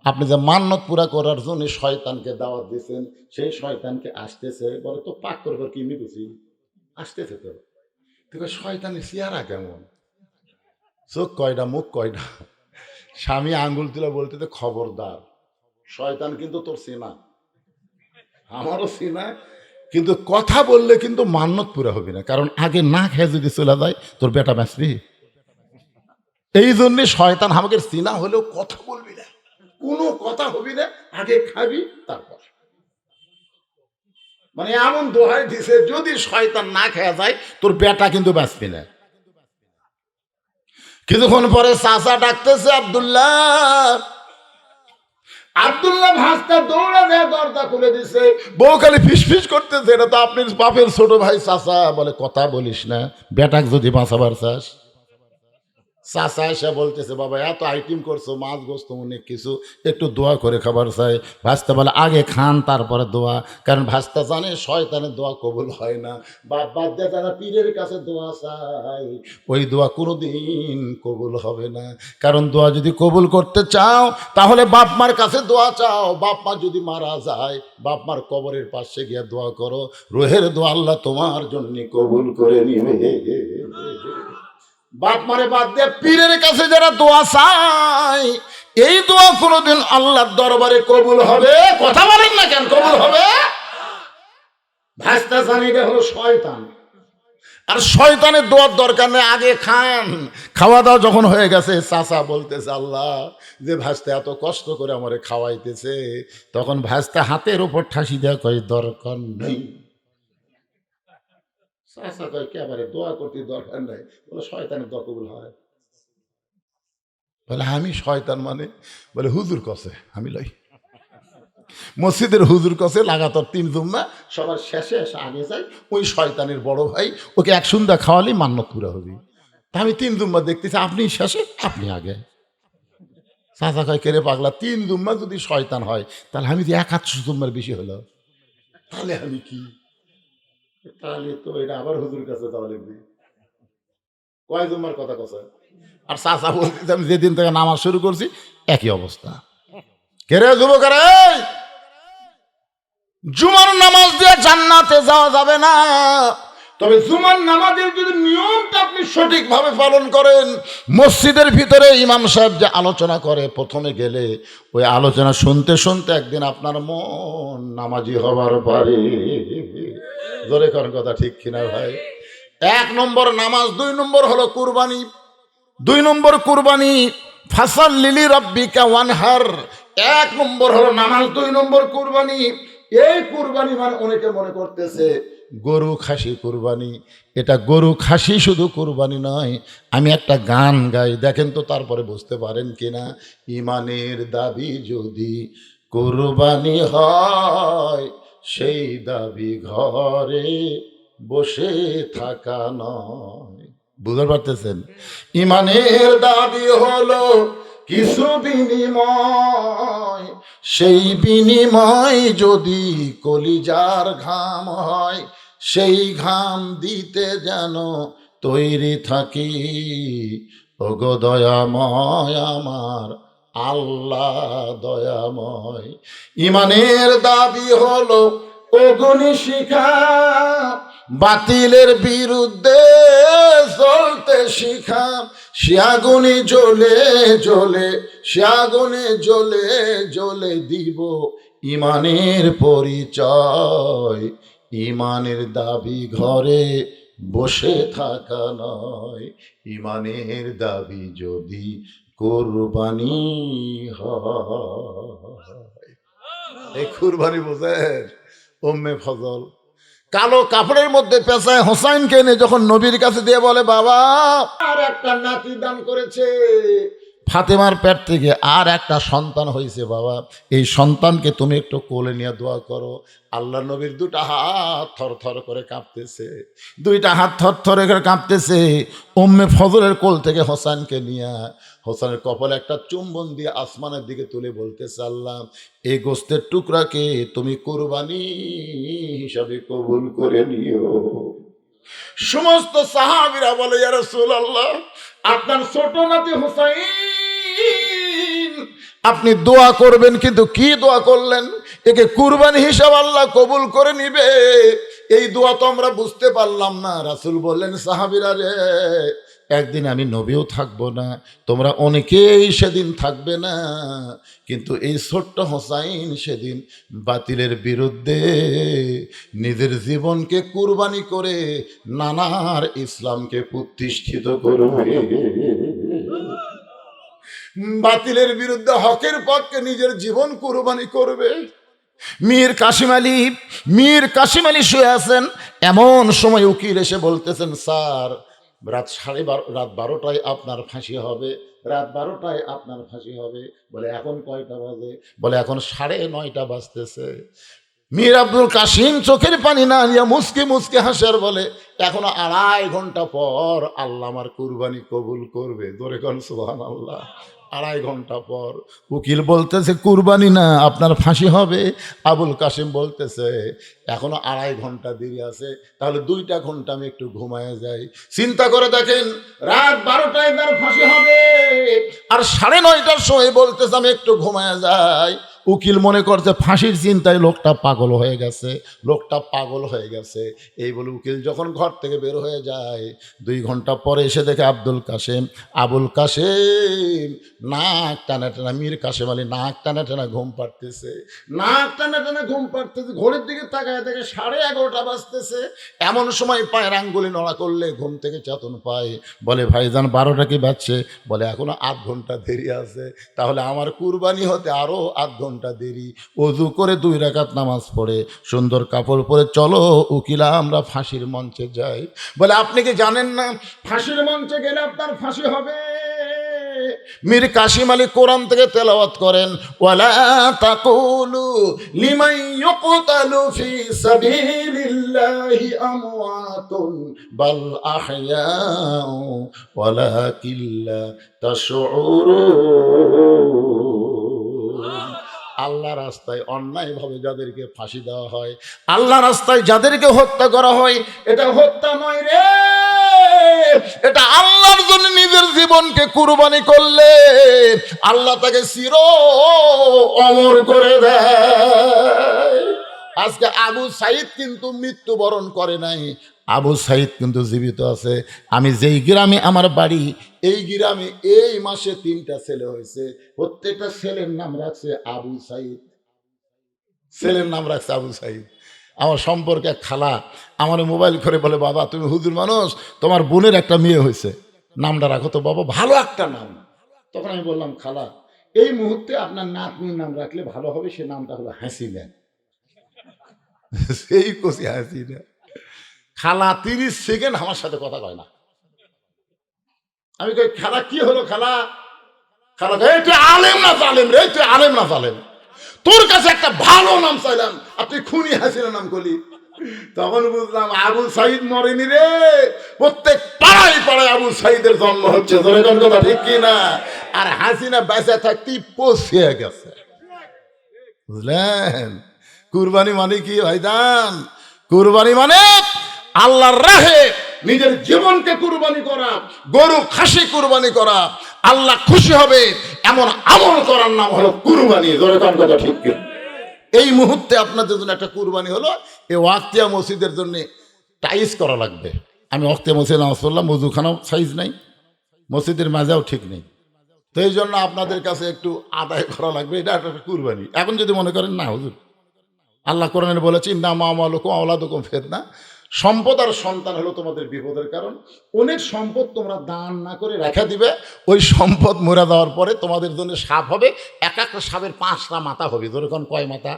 আপনি যে মান্নত পুরা করার জন্য শয়তানকে দাওয়াত দিয়েছেন, সেই শয়তানকে আসতেছে। বলে তো পাক করবার কি মিটুছি, আসতেছে তো। শয়তানের চেহারা কেমন, চোখ কয়টা, মুখ কয়টা? স্বামী আঙ্গুল তুলে বলতে, তো খবরদার, শয়তান কিন্তু তোর চেনা, আমারও চেনা, কিন্তু কথা বললে কিন্তু মান্নত পুরা হবে না। কারণ আগে না খেয়ে যদি চলে যায় তোর বেটা বাঁচবি। এই জন্যে শয়তান আমাকে চেনা হলেও কথা বলবি না, কোনো কথা হবি না, আগে খাবি তারপর। মানে এমন দোহাই দিছে, যদি শয়তান না খেয়ে যায় তোর বেটা কিন্তু বাঁচবি না। কিছুক্ষণ পরে চাচা ডাকতেছে, আব্দুল্লাহ। আব্দুল্লাহ ভাস্তা দৌড়া যায়, দরজা খুলে দিছে। বউ খালি ফিসফিস করতেছে, এটা তো আপনি বাপের ছোট ভাই চাচা। বলে কথা বলিস না, বেটাক যদি বাঁচাবার চাস। চাচা এসে বলতেছে, বাবা এত আইটেম করছো, মাছ গোস্ত অনেক কিছু, একটু দোয়া করে খাবার চাই। ভাস্তা বলে আগে খান তারপরে দোয়া। কারণ ভাস্তা জানে শয়তানের দোয়া কবুল হয় না। বাপ বাদ দিয়ে যারা পীরের কাছে দোয়া চাই, ওই দোয়া কোনোদিন কবুল হবে না। কারণ দোয়া যদি কবুল করতে চাও, তাহলে বাপ মার কাছে দোয়া চাও। বাপ মা যদি মারা যায়, বাপ মার কবরের পাশে গিয়ে দোয়া করো, রুহের দোয়া আল্লাহ তোমার জন্য কবুল করে নিবে। বাপ মারে বাদ দিয়ে পীরের কাছে যারা দোয়া চায়, এই দোয়া কোনোদিন আল্লাহর দরবারে কবুল হবে? কথা বলেন না কেন, কবুল হবে? ভাস্তা জানি এটা হলো শয়তান, আর শয়তানের দোয়ার দরকার নেই, আগে খান। খাওয়া দাওয়া যখন হয়ে গেছে, চাচা বলতেছে, আল্লাহ যে ভাস্তা এত কষ্ট করে আমারে খাওয়াইতেছে, তখন ভাস্তা হাতের উপর ঠাসি দেওয়া কই দরকার নেই। চাচা কয় একেবারে দোয়া করতে দরকার নাই, বলে শয়তানের দোয়া কবুল হয়? বলে আমি শয়তান মানে? বলে হুজুর কসে আমি লই। মসজিদের হুজুর কাছে লাগাতার 3 জুম্মা, সবার শেষে এসে আগে যায় ওই শয়তানের বড় ভাই, ওকে এক সন্ধ্যা খাওয়ালেই মান্যত পুরা হবে। তা আমি 3 জুম্মা দেখতেছি, আপনি শেষে আপনি আগে। চাচা কয়, কেরে পাগলা, 3 জুম্মা যদি শয়তান হয় তাহলে আমি তো 100 জুম্মার বেশি হলো, তাহলে আমি কি? তাহলে তো এটা আবার হুজুর কাছে যাওয়া লাগবে। কয় জুম্মার কথা কথা। আর চাচা বলতেছে আমি যেদিন থেকে নামাজ শুরু করছি একই অবস্থা। কেরে যুবকেরা, এই জুমার নামাজ দিয়ে জান্নাতে যাওয়া যাবে না, তবে জুমার নামাজের যদি নিয়মটা আপনি সঠিকভাবে পালন করেন, মসজিদের ভিতরে ইমাম সাহেব যে আলোচনা করে প্রথমে গেলে, ওই আলোচনা শুনতে শুনতে একদিন আপনার মন নামাজি হবার পারে। জোরে কর কথা, ঠিক কিনা ভাই? 1 নম্বর নামাজ, 2 নম্বর হলো কুরবানি। 2 নম্বর কুরবানি, ফাসাল্লি রাব্বিকা ওয়ানহার। 1 নম্বর হলো নামাজ, 2 নম্বর কুরবানি। এই কুরবানি মানে অনেকে মনে করতেছে গরু খাসি কুরবানি। এটা গরু খাসি শুধু কুরবানি নয়। আমি একটা গান গাই, দেখেন তো তারপরে বুঝতে পারেন কিনা। ইমানের দাবি যদি কুরবানি হয়, সেই দাবি ঘরে বসে থাকা নয়। বুঝতে পারতেছেন? ইমানের দাবি হলো কিছু বিনিময়, সেই বিনিময় যদি কলিজার ঘাম হয়, সেই ঘাম দিতে যেন তৈরি থাকি। ওগো দয়াময় আমার আল্লাহ দয়াময়। ইমানের দাবি হলো অগ্নি শিখা, বাতিলের বিরুদ্ধে চলতে শিখা। সে আগুনে জ্বলে জ্বলে, সে আগুনে জ্বলে জ্বলে দিব ইমানের পরিচয়। ইমানের দাবি ঘরে বসে থাকা নয়, ইমানের দাবি যদি কুরবানি হয়। এই কুরবানি বোঝেন? উম্মে ফজল কালো কাপড়ের মধ্যে পেঁচায় হোসাইনকে এনে যখন নবীর কাছে দিয়ে বলে, বাবা আর একটা নাতি দান করেছে, ফাতেমার পেট থেকে আর একটা সন্তান হয়েছে, বাবা এই সন্তানকে তুমি একটু কোলে নিয়ে দোয়া করো। আল্লাহ নবীর 2টা হাত থর থর করে কাঁপতেছে, 2টা হাত থর থর করে কাঁপতেছে। উম্মে ফজলের কোল থেকে হোসাইনকে নিয়ে হোসেনের কপালে একটা চুম্বন দিয়ে আসমানের দিকে তুলে বলতেছে, আল্লাহ এই গোস্তের টুকরাকে তুমি কুরবানি হিসাবে কবুল করে নিও। সমস্ত সাহাবীরা বলে, ইয়া রাসূলুল্লাহ, আপনার ছোট নাতি হুসাইন, আপনি দোয়া করবেন, কিন্তু কি দোয়া করলেন? একে কুরবানি হিসাব আল্লাহ কবুল করে নিবে, এই দোয়া তো আমরা বুঝতে পারলাম না। রাসূল বললেন, সাহাবীরা রে, একদিন আমি নবীও থাকবো না, তোমরা অনেকেই সেদিন থাকবে না, কিন্তু এই ছোট্ট হোসাইন সেদিন বাতিলের বিরুদ্ধে নিজের জীবনকে কুরবানি করে নানার ইসলামকে প্রতিষ্ঠিত করবে। বাতিলের বিরুদ্ধে হকের পক্ষে নিজের জীবন কুরবানি করবে। মীর কাশিম আলী শুয়ে আছেন, এমন সময় উকিল এসে বলতেছেন, স্যার রাত 12টায় আপনার ফাঁসি হবে, রাত 12টায় আপনার ফাঁসি হবে। বলে এখন কয়টা বাজে? বলে এখন 9:30 বাজতেছে। মীর আব্দুল কাসিম চোখের পানি না নিয়ে মুসকে মুসকে হাসার বলে, এখনো 2.5 ঘন্টা পর আল্লাহ আমার কুরবানি কবুল করবে। জোরে কোন সুবহানাল্লাহ। 2.5 ঘন্টা পর। উকিল বলতেছে কুরবানি না, আপনার ফাঁসি হবে। আবুল কাসিম বলতেছে এখনো 2.5 ঘন্টা দেরি আছে, তাহলে 2টা ঘন্টা আমি একটু ঘুমায় যাই। চিন্তা করে দেখেন, রাত 12টায় তার ফাঁসি হবে, আর 9:30টার সময় বলতেছে আমি একটু ঘুমায় যাই। উকিল মনে করছে ফাঁসির চিন্তায় লোকটা পাগল হয়ে গেছে, লোকটা পাগল হয়ে গেছে। এই বলে উকিল যখন ঘর থেকে বের হয়ে যায়, 2 ঘন্টা পরে এসে দেখে আবুল কাসেম নাক টানা টানা, মীর কাসেম আলী নাক টানা টানা ঘুম পাড়তেছে, নাক টানা টানা ঘুম পাড়তেছে। ঘড়ির দিকে তাকায় দেখে 11:30 বাজতেছে। এমন সময় পায়ের আঙ্গুলি নড়া করলে ঘুম থেকে চেতন পায়। বলে, ভাইজান 12টা কি বাজছে? বলে এখনো 8 ঘন্টা দেরি আছে। তাহলে আমার কুরবানি হতে আরো 8 ঘন্টা দেরি। ওযু করে 2 রাকাত নামাজ পড়ে সুন্দর কাপড় পরে চলো উকিলা আমরা ফাঁসির মঞ্চে যাই। বলে, আপনি কি জানেন না ফাঁসির মঞ্চে গেলে আপনার ফাঁসি হবে? মীর কাসিম আলী কোরআন থেকে তেলাওয়াত করেন, ওয়ালা তাকুলু লিমান ইউকতালু ফি সাবিলিল্লাহি আমওয়াতুন বাল আহইয়াউ ওয়ালাকিন লা তাশউরুন। আল্লাহ রাস্তায় অন্যায়ভাবে যাদেরকে ফাঁসি দেওয়া হয়, আল্লাহ রাস্তায় যাদেরকে হত্যা করা হয়, এটা হত্যা নয় রে, এটা আল্লাহর জন্য নিজের জীবনকে কুরবানি করলে আল্লাহ তাকে চির অমর করে দেয়। আজকে আবু সাইদ কিন্তু মৃত্যুবরণ করে নাই, আবু সাইদ কিন্তু জীবিত আছে। আমি যেই গ্রামে আমার বাড়ি, এই গ্রামে এই মাসে 3টা ছেলে হয়েছে, প্রত্যেকটা ছেলের নাম রাখছে আবু সাইদ, ছেলের নাম রাখছে আবু সাইদ। আমার সম্পর্কে এক খালা আমার মোবাইল করে বলে, বাবা তুমি হুজুর মানুষ, তোমার বোনের একটা মেয়ে হয়েছে, নামটা রাখো তো বাবা, ভালো একটা নাম। তখন আমি বললাম, খালা এই মুহূর্তে আপনার নাতনির নাম রাখলে ভালো হবে, সে নামটা হলো হাসিনা। সেই কষি হাসিনা। খালা 30 সেকেন্ড আমার সাথে কথা কয় না। আমি কই, খালা কি হলো খালা? খালা কয়, তুই আলেম না জালেম রে, তুই আলেম না জালেম, তোর কাছে একটা ভালো নাম চাইলাম, আপনি খুনি হাসিনা নাম করলি। তখন বুঝলাম আবু সাইদ মরেনি রে, প্রত্যেক পাড়ায় পাড়ায় আবু সাইদের জন্ম হচ্ছে, কথা ঠিক কিনা? আর হাসিনা বেঁচে থাকতেই পৌঁছে গেছে, বুঝলেন? কুরবানি মানে কি ভাইজান? কুরবানি মানে আল্লাহর রাহে নিজের জীবনকে কুরবানি করা, গরু খাসি কুরবানি করা, আল্লাহ খুশি হবে এমন আমল করার নাম হলো কুরবানি। কথা ঠিক কি? এই মুহূর্তে আপনাদের জন্য একটা কুরবানি হলো, এই ওয়াক্তিয়া মসজিদের জন্য টাইস করা লাগবে। আমি ওয়াক্তিয়া মসজিদ নামাজ পড়লাম, ওযুখানাও সাইজ নাই, মসজিদের মাজাও ঠিক নেই, তো এই জন্য আপনাদের কাছে একটু আদায় করা লাগবে, এটা একটা কুরবানি। এখন যদি মনে করেন না হুজুর, আল্লাহ কোরআনে বলেছে ইন্না মামালুকুম আওলাদুকুম ফিতনা, সম্পদ আর সন্তান হলো তোমাদের বিপদের কারণ। অনেক সম্পদ তোমরা দান না করে রেখে দিবে, ওই সম্পদ মরে যাওয়ার পরে তোমাদের জন্য সাপ হবে, এক একটা সাপের 5টা মাথা হবে। যেরকম কয় মাথা?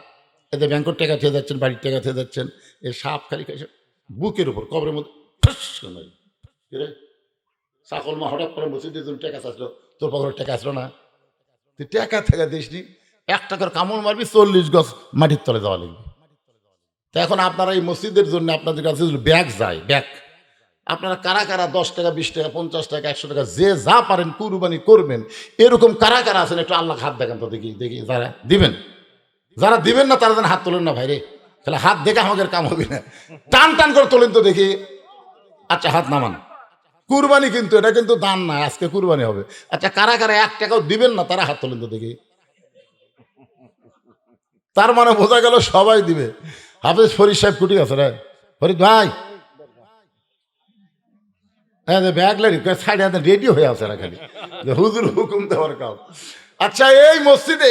এতে ব্যাংকের টাকা খেয়ে যাচ্ছেন, বাড়ির টাকা খেয়ে যাচ্ছেন, এই সাপ খালি খাইছে বুকের উপর, কবরের মধ্যে চাকল মা হঠাৎ করে মসজিদের জন্য টাকা চাইলো, তোর পকেটের টাকা আসলো না, তুই টাকা থেকে দিস নি, 1 টাকার কামড় মারবি, 40 গজ মাটির তলে যাওয়া লাগবে। তো এখন আপনারা এই মসজিদের জন্য আপনাদের কাছে ব্যাগ যায়, ব্যাগ আপনারা কারা কারা 10 টাকা 20 টাকা 50 টাকা 100 টাকা যে যা পারেন কুরবানি করবেন, এরকম কারা কারা আছেন একটু আল্লাহ হাত দেখান তো দেখি, দেখি যারা দিবেন, যারা দিবেন না তারা যেন হাত তোলেন না ভাইরে, তাহলে হাত দেখে আমাদের কাম হবে না, টান টান করে তোলেন তো দেখি। আচ্ছা হাত নামান, কুরবানি কিন্তু এটা কিন্তু দান না, আজকে কুরবানি হবে। আচ্ছা কারা কারা 1 টাকাও দিবেন না তারা হাত তোলেন তো দেখি। তার মানে বোঝা গেল সবাই দিবে। হাফেজ ফরিদ সাহেব কুটি আছে রে, ফরিদ ভাই হ্যাঁ ব্যাগ লারি সাইড রেডি হয়ে আছে না, খালি হুজুর হুকুম দেওয়ার কাজ। আচ্ছা এই মসজিদে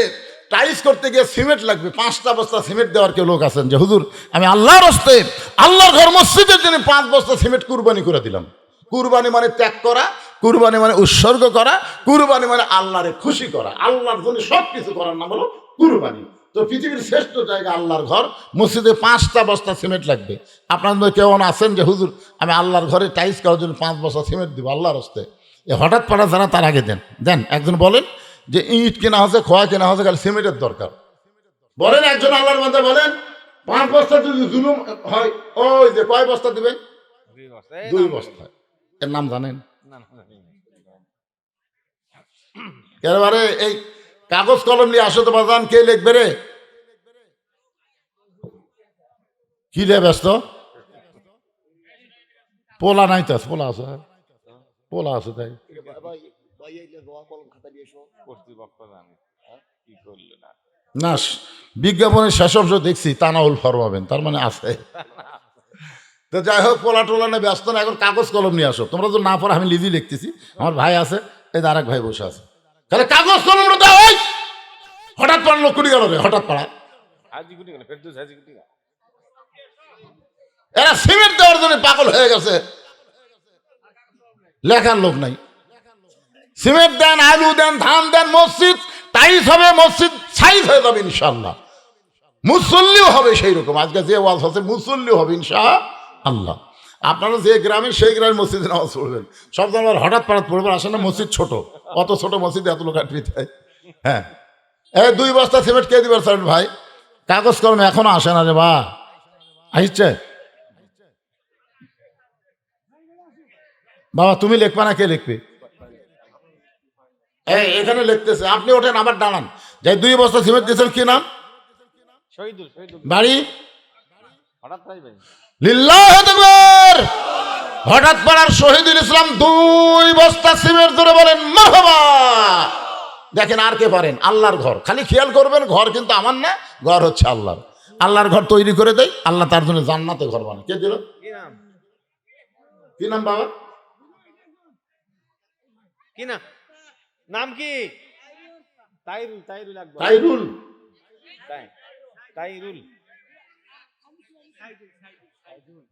টাইস করতে গিয়ে সিমেন্ট লাগবে, 5টা বস্তা সিমেন্ট দেওয়ার কেউ লোক আছেন যে হুজুর আমি আল্লাহর রাস্তায় আল্লাহর ঘর মসজিদের জন্য 5 বস্তা সিমেন্ট কুরবানি করে দিলাম। কুরবানি মানে ত্যাগ করা, কুরবানি মানে উৎসর্গ করা, কুরবানি মানে আল্লাহরে খুশি করা, আল্লাহর জন্য সব কিছু করার নাম হলো কুরবানি। তো পৃথিবীর শ্রেষ্ঠ জায়গা আল্লাহর ঘর, মসজিদে 5টা বস্তা সিমেন্ট লাগবে। আপনাদের কেউ আছেন যে হুজুর আমি আল্লাহর ঘরে টাইস করার জন্য 5 বস্তা সিমেন্ট দিব আল্লাহর রাস্তায়, হঠাৎ পাড়া যারা তার আগে দেন দেন। একজন বলেন যে ইট কেনা হচ্ছে, খোয়া কেনা হচ্ছে, খালি সিমেন্টের দরকার। বলেন একজন আল্লাহর বান্দা বলেন 5 বস্তা যদি জুলুম হয়, ওই যে কয় বস্তা দিবেন? 2 বস্তা। এর নাম জানেন? এবারে এই কাগজ কলম নিয়ে আসো তো বাজান, কে লিখবে রে? কি রে ব্যস্ত? পোলা নাই তো, পোলা আছে, পোলা আছে তাই না। বিজ্ঞাপনের শেষ অংশ দেখছি তানাউল ফরমাবেন, তার মানে আছে। তো যাই হোক, পোলা টোলা নিয়ে ব্যস্ত না, এখন কাগজ কলম নিয়ে আসো। তোমরা তো না পড়া, আমি নিজেই লিখতেছি, আমার ভাই আছে, এই আর এক ভাই বসে আছে, তাহলে কাগজ কলম দাও। হঠাৎ পাড়া লোক কুটি গেল রে, হঠাৎ পাড়া এরা সিমেন্ট দেওয়ার জন্য পাগল হয়ে গেছে, লেখার লোক নাই। সিমেন্ট দেন, আলু দেন, ধান দেন, মসজিদ টাইস হবে, মসজিদ সাইজ হয়ে যাবে ইনশাআল্লাহ, মুসল্লিও হবে সেই রকম। আজকে যে ওয়াজ হচ্ছে মুসল্লিও হবে ইনশাআল্লাহ। আপনারা যে গ্রামে সেই গ্রামের মসজিদে নামাজ পড়বেন, সব ধরনের হঠাৎ পাড়াত পড়বেন, আসলে মসজিদ ছোট। অত ছোট মসজিদে এত লোক আটবি তাই। হ্যাঁ, এই 2 বস্তা সিমেন্ট কে দিবেন স্যার ভাই? কাগজ কলমে এখনো আসে না রে বা, আসছে বাবা, তুমি লিখবা না কে লিখবে? এই এখানে লিখতেছে, আপনি ওঠেন আবার দাঁড়ান। যাই 2 বস্তা সিমেন্ট দিয়েছেন, কি নাম? শহীদুল। বাড়ি? হঠাৎ পাই ভাই। লিল্লাহু আকবার। হঠাৎ পাড়ার শহীদুল ইসলাম 2 বস্তা সিমেন্ট ধরে বলেন মারহাবা। দেখেন আর কে পারেন? আল্লাহর ঘর, খালি খেয়াল করবেন ঘর কিন্তু আমার না, ঘর হচ্ছে আল্লাহর। আল্লাহর ঘর তৈরি করে দেয়, আল্লাহ তার জন্য জান্নাতে ঘর বানায়। কে দিল? কি নাম? কি নাম বাবা? কি নাম? নাম কি? তাইরুল। তাইরুল আকবর। তাইরুল। তাইরুল।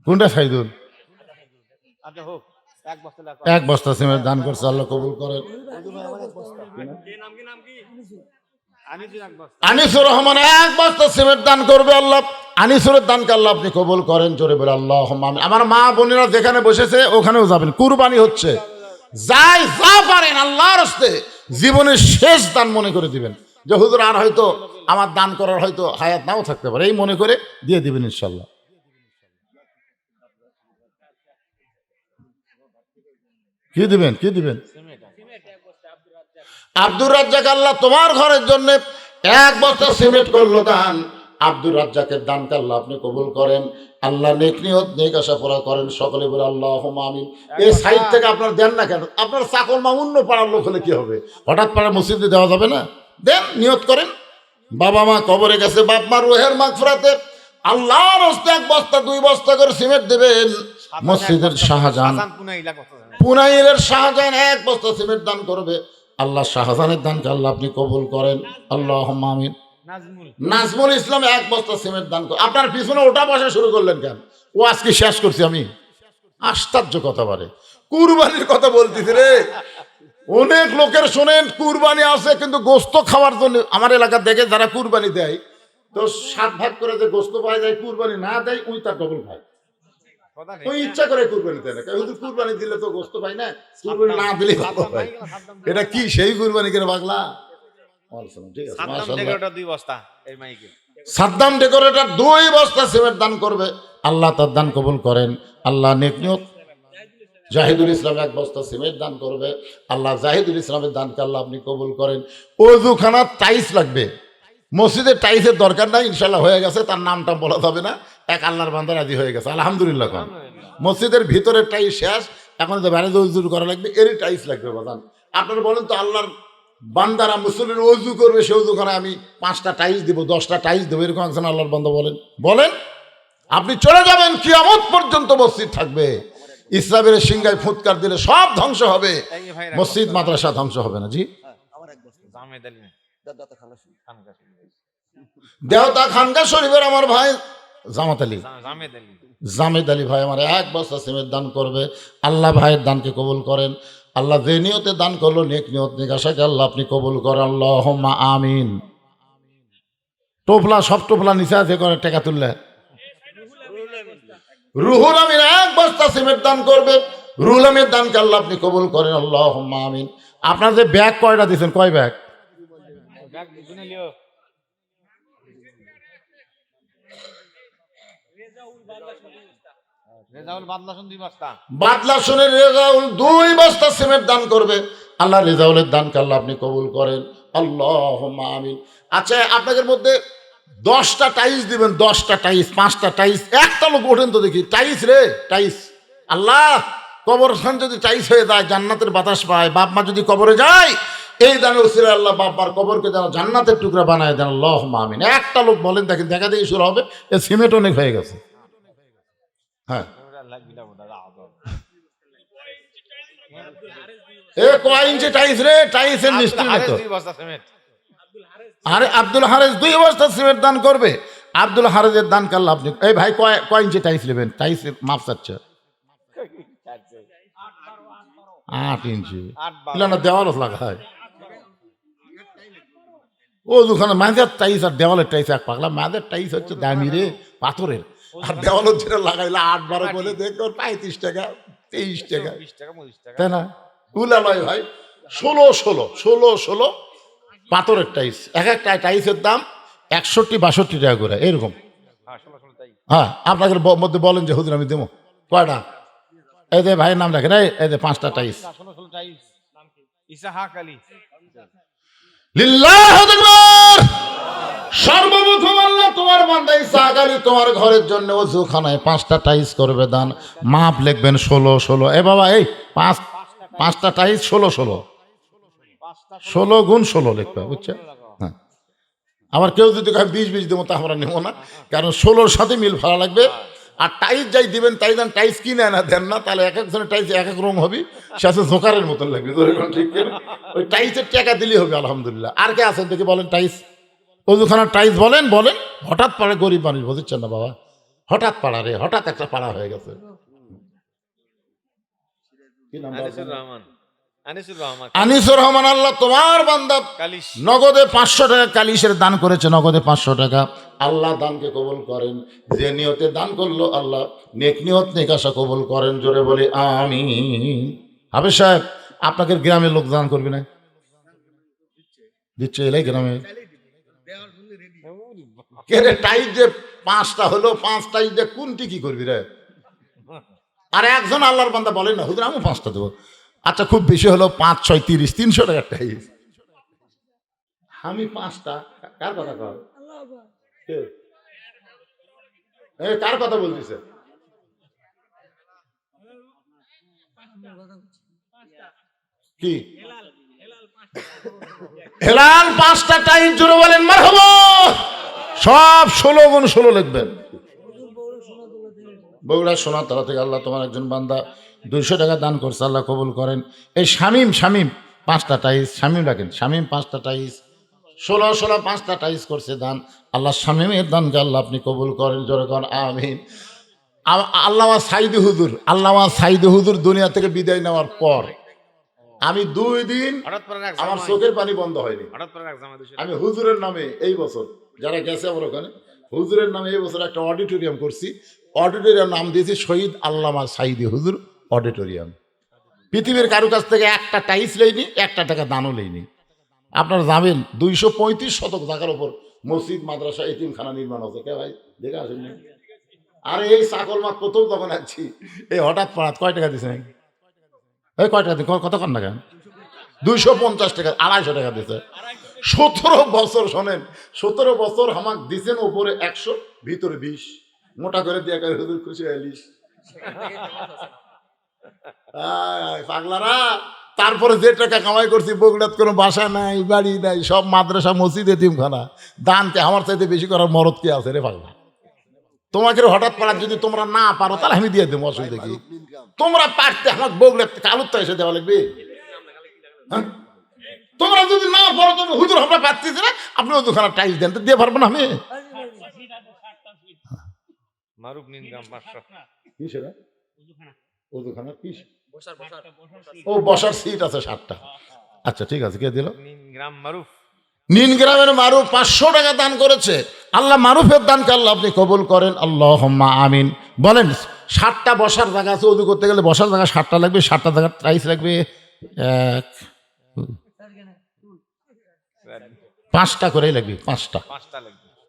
কোনটা সাইদুল? আচ্ছা হোক, এক বস্তা লেখো। 1 বস্তা সিমেন্ট দান করছে, আল্লাহ কবুল করেন। আনিসুল এক বস্তা। আনিসুর রহমান 1 বস্তা সিমেন্ট দান করবে আল্লাহ। আনিসুরের দানকে আল্লাহ আপনি কবুল করেন, জোরে বলে আল্লাহুম্মা আমিন। আমার মা বোনেরা যেখানে বসেছে ওখানেও যাবেন, কুরবানি হচ্ছে, যাই যা পারেন আল্লাহর রাস্তে জীবনের শেষ দান মনে করে দিবেন, যে হুজুর আর হয়তো আমার দান করার হয়তো হায়াত নাও থাকতে পারে, এই মনে করে দিয়ে দিবেন ইনশাল্লাহ। কি দিবেন? কি দিবেন? আব্দুর রাজ্জাক, আল্লাহ তোমার ঘরের জন্য 1 বস্তা সিমেন্ট করলো দান। আব্দুর রাজ্জাকের দানকে আল্লাহ আপনি কবুল করেন, আল্লাহ নেক নিয়ত নেক আশা পুরা করেন, সকলে বলে আল্লাহুম্মা আমিন। এই সাইড থেকে আপনার দেন না কেন? আপনার চাকল মা অন্য পাড়ার লোক হলে কি হবে? হঠাৎ পাড়ার মসজিদে দেওয়া যাবে না? দেন, নিয়ত করেন। বাবা মা কবরে গেছে, বাপ মা রুহের মাগফিরাতে আল্লাহর হস্তে 1 বস্তা 2 বস্তা করে সিমেন্ট দেবেন। মসজিদের শাহজাহান, পুনাইলের শাহজাহান 1 বস্তা সিমেন্ট দান করবে, আল্লাহ শাহজাহানের দানকে আল্লাহ আপনি কবুল করেন, আল্লাহুম্মা আমিন। নাজমুল ইসলাম 1 বস্তা সিমেন্ট দান করে। আপনার পিছনে ওটা বসা শুরু করলেন কেন? ও আজকে শেষ করছি আমি। আশ্চর্য কথা বলে, কুরবানির কথা বলতেছি রে। অনেক লোকের শোনেন কুরবানি আছে কিন্তু গোস্ত খাওয়ার জন্য। আমার এলাকা দেখে যারা কুরবানি দেয় তো 7 ভাগ করে যে গোস্ত পাওয়া যায়, কুরবানি না দেয় ওই তার ডবল ভাই। ওই ইচ্ছা করে কুরবানি দেয় না, হুজুর কুরবানি দিলে তো গোস্ত পাই না, কুরবানি না দিলে ভালো পাই। এটা কি সেই কুরবানি করে পাগলা? ঠিক আছে, সাদ্দাম ডেকোরেটর 2 বস্তা সিমেন্ট দান করবে, আল্লাহ তার দান কবুল করেন, আল্লাহ নেক নিয়ত। জাহিদুল ইসলাম 1 বস্তা সিমেন্ট দান করবে, আল্লাহ জাহিদুল ইসলামের দানকে আল্লাহ আপনি কবুল করেন। ওযুখানা টাইলস লাগবে, মসজিদের টাইলসের দরকার নাই, ইনশাল্লাহ হয়ে গেছে, তার নামটা বলা যাবে না। এক আল্লাহর বান্দা রাজি হয়ে গেছে, আলহামদুলিল্লাহ। মসজিদের ভিতরের টাইলস শেষ, এখন তো বাইরে ওযু করা লাগবে, এরই টাইলস লাগবে বাজান। আপনারা বলেন তো, আল্লাহর বান্দারা মুসলিমের ওযু করবে, সে ওযুখানে আমি 5টা টাইলস দিব, 10টা টাইলস দেবো, এরকম একজন আল্লাহর বান্দা বলেন? বলেন। আপনি চলে যাবেন, কিয়ামত পর্যন্ত মসজিদ থাকবে। ইসরায়েলের সিংহায় ফুৎকার দিলে সব ধ্বংস হবে, মসজিদ মাদ্রাসা ধ্বংস হবে না। জি, দেওতা খানকা শরীফের আমার ভাই জামাত আলী, জামেদ আলী ভাই আমার 1 বস্তা সিমেন্ট দান করবে, আল্লাহ ভাইয়ের দানকে কবুল করেন, আল্লাহ যে নিয়তে দান করলো নেক নিয়ত নেক আশাকে আল্লাহ আপনি কবুল করেন, আল্লাহুম্মা আমিন। টোপলা, সব টোপলা নিচে আছে করে টাকা তুললে। রুহুল আমিন 1 বস্তা সিমেন্ট দান করবে, রুহুল আমিনের দানকে আল্লাহ আপনি কবুল করেন, আল্লাহুম্মা আমিন। আপনার যে ব্যাগ কয়টা দিয়েছেন? কয় ব্যাগ? বাদলাসনের রেজাউল 2 বস্তা সিমেন্ট দান করবে, আল্লাহ রেজাউলের দানকে আল্লাহ আপনি কবুল করেন, আল্লাহুম্মা আমিন। আচ্ছা, আপনাদের মধ্যে 10টা টাইলস দিবেন, 10টা টাইলস, 5টা টাইলস। একটা লোক ওঠেন তো দেখি, টাইলস রে টাইলস। আল্লাহ কবরস্থান যদি টাইলস হয়ে যায়, জান্নাতের বাতাস পায়, বাপ মা যদি কবরে যায়, এই দানে উসিলে আল্লাহ বাপ মার কবরকে যেন জান্নাতের টুকরা বানায় দেন, আল্লাহুম্মা আমিন। একটা লোক বলেন দেখেন, দেখা দেখি শুরু হবে। এ সিমেন্ট অনেক হয়ে গেছে। হ্যাঁ, এ কয় ইঞ্চি টাইলস রে? টাইলসের মিস্ত্রি না তো। আরে আব্দুল হারেস 2 বস্তা সিমেন্ট দান করবে, আব্দুল হারেজের দান কাল্লা আপনি। এই ভাই কয় ইঞ্চি টাইলস নেবেন? টাইলসের মাপ চাচ্ছে 8 ইঞ্চি। না, দেওয়াল লাগা হয় ও দুখানে মাঝের টাইলস আর দেওয়ালের টাইলস এক পাগলা। মাঝের টাইলস হচ্ছে দামি রে, পাথরের, আর দেওয়ালের যেটা লাগাইলে 8-12 বলে দেখো 35 টাকা 23 টাকা, তাই না? উলালয় ভাই ষোলো ষোলো ষোলো ষোলো পাথরের টাইস, এক একটা টাইসের দাম 61-62 টাকা করে এরকম। হ্যাঁ 16 তাই। হ্যাঁ, আপনাদের মধ্যে বলেন যে হুজুর আমি দেবো কয়টা। এই যে ভাইয়ের নাম রাখেন, এই যে 5টা টাইস। 16 টাইস। নাম কি? ইসাহাক আলী। লিল্লাহু আকবার। সর্বপ্রথম আল্লাহ তোমার বান্দা ইসহাক আলী তোমার ঘরের জন্য ওযুখানায় 5টা টাইস করবে দান। মাপ লিখবেন 16 16। এ বাবা এই 5টা টাইস 16 16, 16 গুণ 16 লিখবে, বুঝছেন? হ্যাঁ, আবার কেউ যদি 20-20 দেবো তা আমরা নেবো না, কারণ 16-র সাথে মিল ভালো লাগবে। আর টাইস যাই দিবেন তাই দেন, টাইস কিনে না দেন না, তাহলে এক একজনের টাইস এক এক রকম হবে, সে আছে জোকারের মতন লাগবে। ঠিক কিনা? ওই টাইসের টাকা দিলেই হবে আলহামদুলিল্লাহ। আর কে আছেন দেখি বলেন টাইস, ওজুখানার টাইস বলেন বলেন। হঠাৎ পাড়া গরিব মানুষ, বুঝছেন না বাবা, হঠাৎ পাড়া রে, হঠাৎ একটা পাড়া হয়ে গেছে। কি নাম? আনিসুর রহমান। আনিসুর রহমান আনিসুর রহমান। আল্লাহ তোমার বান্দা কালিশ। নগদে 500 টাকা কালিশের দান করেছে, নগদে 500 টাকা। আল্লাহ দানকে কবুল করেন, যে নিয়তে দান করলো আল্লাহ নেক নিয়ত নেক আশা কবুল করেন। জোরে বলি আমিন। হাফেজ সাহেব, আপনাদের গ্রামের লোক দান করবি না? দিচ্ছে এলাই গ্রামে। কে রে, টাইট যে 5টা হলো, 5 টাইট যে কোনটি কি করবি রে? আর একজন আল্লাহর বান্দা বলেন না হুজুর আমি 5টা দেবো। আচ্ছা খুব বেশি হলো 5 6 30 300 টাকার টাইট। আমি 5টা, কার কথা কর? কার কথা বলতেছে? কি হেলাল 5টা টাইট, জোরে বলেন মারহাবা। সব 16 গুণ 16 লিখবেন। বগুড়া সোনাতলা থেকে আল্লাহ তোমার একজন বান্দা 200 টাকা দান করছে, আল্লাহ কবুল করেন। এই শামিম, শামিম 5টা টাইস, শামিম রাখেন, শামিম 5টা টাইস, 16 16 5টা টাইস করছে দান। আল্লাহ শামিমের দানকে আল্লাহ আপনি কবুল করেন, জোরে করেন আমিন। আল্লামা সাইদি হুজুর, আল্লামা সাইদি হুজুর দুনিয়া থেকে বিদায় নেওয়ার পর আমি 2 দিন আমার চোখের পানি বন্ধ হয়নি। আমি হুজুরের নামে এই বছর, যারা গেছে আমার ওখানে, হুজুরের নামে এই বছর একটা অডিটোরিয়াম করছি। অডিটোরিয়াম নাম দিয়েছি শহীদ আল্লামা সাইদি হুজুর অডিটোরিয়াম। পৃথিবীর কারো কাছ থেকে একটা টাইস লেইনি, 1 টাকা দানও লেইনি। আপনারা যাবেন 235 শতক জায়গার উপর মসজিদ, মাদ্রাসা, এতিমখানা নির্মাণ হচ্ছে। কে ভাই দেখে আসেননি? আর এই চাকল মাত প্রথম তখন আছি, এই হঠাৎ পাড়াত কয় টাকা দিছে? এই কয় টাকা দিচ্ছে? কতক্ষণ না কেন? 250 টাকা, 250 টাকা দিছে। 17 বছর, শোনেন, 17 বছর আমাক দিছেন উপরে 100, ভিতরে 20, মোটা করে দিয়ে হুজুর খুশি হইলিস পাগলারা। তারপরে যে টাকা কামাই করছি, বগুড়াত কোনো বাসা নাই, বাড়ি নাই, সব মাদ্রাসা, মসজিদ, এতিমখানা। দানকে আমার চাইতে বেশি করার মরদ কি আছে রে পাগলা? তোমাকে হঠাৎ পাড়া যদি তোমরা না পারো তাহলে আমি দিয়ে দেবো, অসুবিধা কি? তোমরা পারতে আমার বগুড়াত কালুরটা এসে দেওয়া লাগবে। হ্যাঁ, তোমরা যদি না পারো, তুমি হুজুর আমরা পারতেছি না, আপনি ওখানে টাইস দেন, তো দিয়ে পারবো না আমি। মারুফ নিনগ্রাম 500। কি সেটা? ওখানে কি? ও বসার সিট আছে 7টা। আচ্ছা ঠিক আছে, কে দিল? নিনগ্রাম মারুফ। নিনগ্রামের মারুফ 500 টাকা দান করেছে। আল্লাহ মারুফের দানকে আল্লাহ আপনি কবুল করেন, আল্লাহুম্মা আমিন। বলেন 7টা বসার জায়গা আছে, ওযু করতে গেলে বসার জায়গা 7টা লাগবে, 7টা জায়গা টাইস লাগবে 5টা করেই লাগবে, 5টা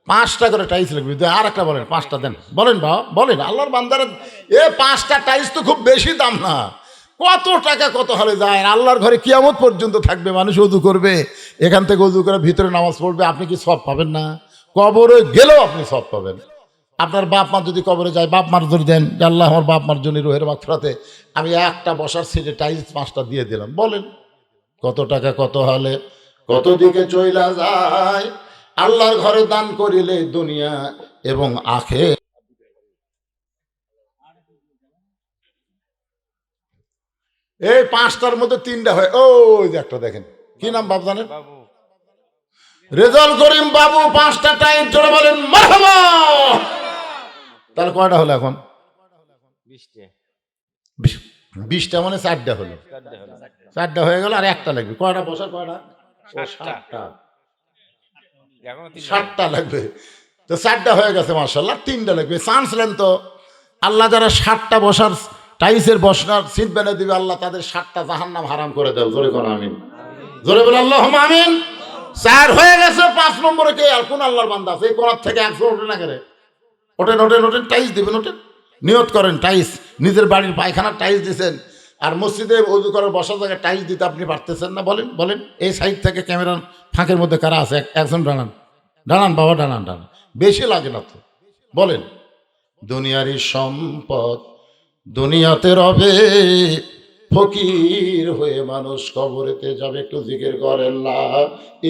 5টা করে টাইস লাগবে। আর একটা বলেন 5টা দেন, বলেন বাবা বলেন। আল্লাহর বান্দারা, 5টা টাইস তো খুব বেশি দাম না, কত টাকা কত হলে যায়। আল্লাহর ঘরে কিয়ামত পর্যন্ত থাকবে, মানুষ ওযু করবে, এখান থেকে ওযু করে ভিতরে নামাজ পড়বে, আপনি কি সব পাবেন না? কবরে গেলেও আপনি সব পাবেন। আপনার বাপ মা যদি কবরে যায়, বাপ মার ধরে দেন যে আল্লাহ আমার বাপ মার জন্য রোহের মাগফিরাতে আমি একটা বসার সিটে টাইস 5টা দিয়ে দিলাম। বলেন কত টাকা কত হলে কত দিকে চইলা যায়। আল্লাহর ঘরে দান করিলে দুনিয়া এবং আখিরাত। এই 5টার মধ্যে 3টা হয়। ওই যে একটা দেখেন, কি নাম বাপ জানেন? রেজাল করিম বাবু। 5টা টাইম, জোরে বলেন মারহাবা। তাহলে কয়টা হলো এখন? 20টা মানে 4টা হলো। 4টা হয়ে গেল, আর একটা লাগবে। কয়টা বসার? কয়টা? 7টা লাগবে। তো 4টা হয়ে গেছে মাশাআল্লাহ, 3টা লাগবে। চান্স নেন তো। আল্লাহ যারা 7টা বসার টাইসের বসনার সিট বেঁধে দিবে আল্লাহ, তাদের 7টা জাহান্নাম হারাম করে দেও। জোরে কোন আমিন, জোরে বলে আল্লাহুম্মা আমিন। 4 হয়ে গেছে, 5 নম্বরে কে আর কোন আল্লাহর বান্দা আছে? এই কোণার থেকে 100 ওঠে না করে? ওঠেন ওঠেন ওঠেন, টাইস দিবেন, ওঠেন, নিয়ত করেন টাইস। নিজের বাড়ির পায়খানার টাইস দিয়েছেন, আর মসজিদে ওযু করার বসার জায়গায় টাইস দিতে আপনি পারতেছেন না? বলেন বলেন, এই সাইড থেকে ক্যামেরার ফাঁকের মধ্যে কারা আছে? একজন দাঁড়ান, দাঁড়ান বাবা, দাঁড়ান দাঁড়ান, বেশি লাগে না তো। বলেন, দুনিয়ারই সম্পদ দুনিয়াতে রবে, ফকির হয়ে মানুষ কবরেতে যাবে। একটু জিকির করেন লা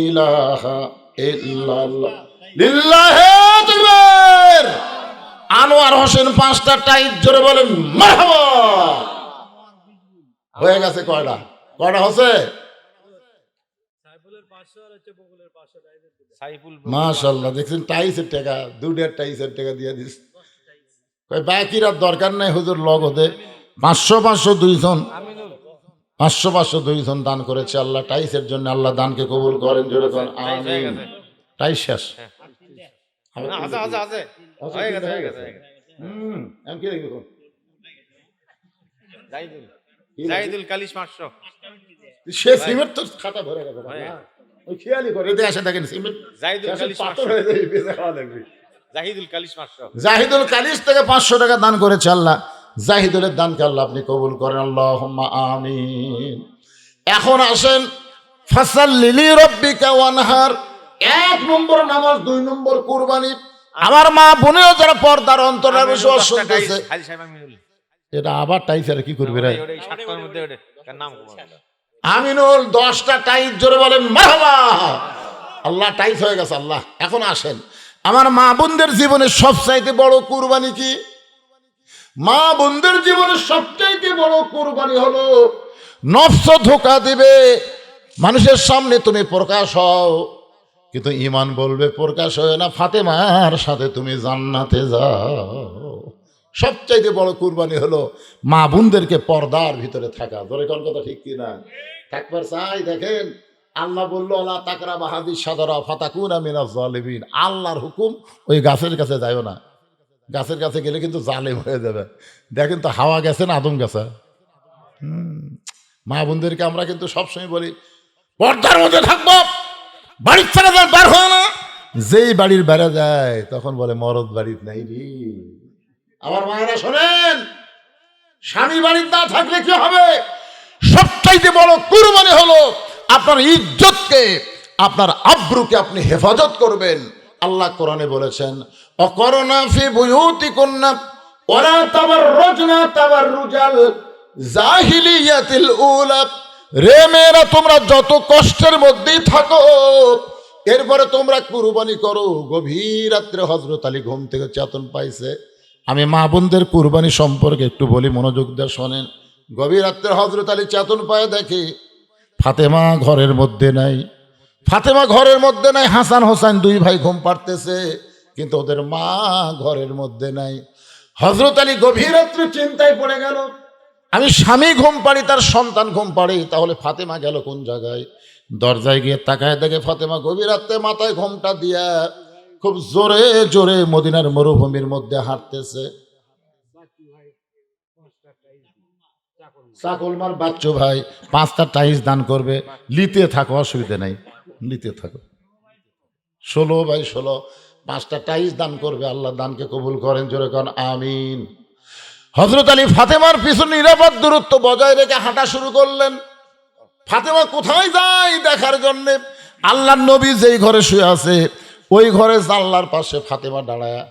ইলাহা ইল্লাল্লাহ লিল্লাহি তাকবীর। আনোয়ার হোসেন 5টা টাইট, জোরে বলেন মারহাবা। হয়ে গেছে কয়টা? কয়টা হচ্ছে? মাশাআল্লাহ, দেখছেন টাইসের টাকা, 2টা টাইসের টাকা দিয়ে দিস। বাকির আর দরকার নাই হুজুর, লগদে 500 500 2জন, 500 500 2জন দান করেছে আল্লাহ টাইসের জন্য। আল্লাহ দানকে কবুল করেন, জোরে করেন আমিন। টাইস শেষ। আছে আছে আছে, হয়ে গেছে হয়ে গেছে। আমি কি লিখব? জাহিদুল কালিশ 500। সে সিমেন্ট তো খাতা ভরে গেছে না, ওই খেয়ালি করে এদিকে এসে দেখেন সিমেন্ট জাহিদুল কালিশ পাথর হয়ে যাবে, বেজে খাওয়া লাগবে। জাহিদুল কালিশ 500। জাহিদুল কালিশ থেকে 500 টাকা দান করেছে আল্লাহ। জাহিদুলের দানকে আল্লাহ আপনি কবুল করেন, আল্লাহুম্মা আমিন। এখন আসেন, ফাসাল্লি লিরাব্বিকা ওয়ানহার। 1 নম্বর নামাজ, 2 নম্বর কুরবানি। আমার মা বোনেও যারা পর্দার অন্তরালে বসে শুনতেছে, হাজি সাহেব আমিনুল, এটা আবার টাইসের কি করবে রে? ওই 7টার মধ্যে ওটা কার নাম কোন? আমিনুল 10টা টাইস, জোরে বলেন মারহাবা। আল্লাহ টাইস হয়ে গেছে আল্লাহ। এখন আসেন, আমার মা বোনদের জীবনের সবচাইতে বড় কুরবানি কি? মা বোনদের জীবনের সবচাইতে বড় কুরবানি হলো নফস ধোঁকা দিবে, মানুষের সামনে তুমি প্রকাশ হও, কিন্তু ঈমান বলবে প্রকাশ হয় না, ফাতেমার সাথে তুমি জান্নাতে যাও। সবচাইতে বড় কুরবানি হলো মা বোনদেরকে পর্দার ভিতরে থাকা। ধরে কোন কথা ঠিক কিনা? একবার চাই দেখেন, আল্লাহ বললো আল্লাহ তাকরা বাহাদি সাদরা ফাতাকুনা মিনাজ জালিমিন। আল্লাহর হুকুম, ওই গাছের কাছে যাইও না। গাছের কাছে গেলে কিন্তু জালেম হয়ে যাবে। দেখেন তো হাওয়া গেছে না আদম গেছে? মা বোনদেরকে আমরা কিন্তু সবসময় বলি পর্দার মধ্যে থাকবো, বাড়ির থেকে বার হয় না। যেই বাড়ির বেড়া যায় তখন বলে মরদ বাড়ির নাই রে। আমার মায়েরা শোনেন, স্বামী বাড়ির না থাকলে কি হবে? সবচাইতে বড় কুরবানি হলো আপনার ইজ্জতকে, আপনার আব্রুকে আপনি হেফাজত করবেন। আল্লাহ কোরআনে বলেছেন, অকরনা ফি বুয়ুতিকুন্না ওয়ালা তাবাররুজনা তাবাররুজাল জাহিলিয়াতিল উলা। রে মেয়েরা, তোমরা যত কষ্টের মধ্যেই থাকো, এরপরে তোমরা কুরবানি করো। গভীর রাত্রে হযরত আলী ঘুম থেকে চেতন পাইছে। আমি মা বোনদের কুরবানি সম্পর্কে একটু বলি, মনোযোগ দিয়ে শোনেন। গভীর রাত্রে হযরত আলী চেতন পায়, দেখে ফাতেমা ঘরের মধ্যে নাই। ফাতেমা ঘরের মধ্যে নাই, হাসান হোসেন 2 ভাই ঘুম পাড়তেছে, কিন্তু ওদের মা ঘরের মধ্যে নাই। হযরত আলী গভীর রাত্রে চিন্তায় পড়ে গেল, আমি স্বামী ঘুম পাড়ি, তার সন্তান ঘুম পাড়ি, তাহলে ফাতেমা গেল কোন জায়গায়? দরজায় গিয়ে তাকায় দেখে ফাতেমা গভীর রাত্রে মাথায় ঘোমটা দিয়া খুব জোরে জোরে মদিনার মরুভূমির মধ্যে হাঁটতেছে। চাকলমার বাচ্চু ভাই 5টা টাইস দান করবে, লিতে থাকো, অসুবিধা নাই, লিতে থাকো। 16 বাই 16 5টা টাইস দান করবে। আল্লাহ দানকে কবুল করেন, জোরে করেন আমিন। হযরত আলী ফাতেমার পিছনে নিরাপদ দূরত্ব বজায় রেখে হাঁটা শুরু করলেন। ফাতেমা কোথায় যায় দেখার জন্য। আল্লাহর নবী যেই ঘরে শুয়ে আছে ওই ঘরে জানলার পাশে ফাতেমা দাঁড়ায়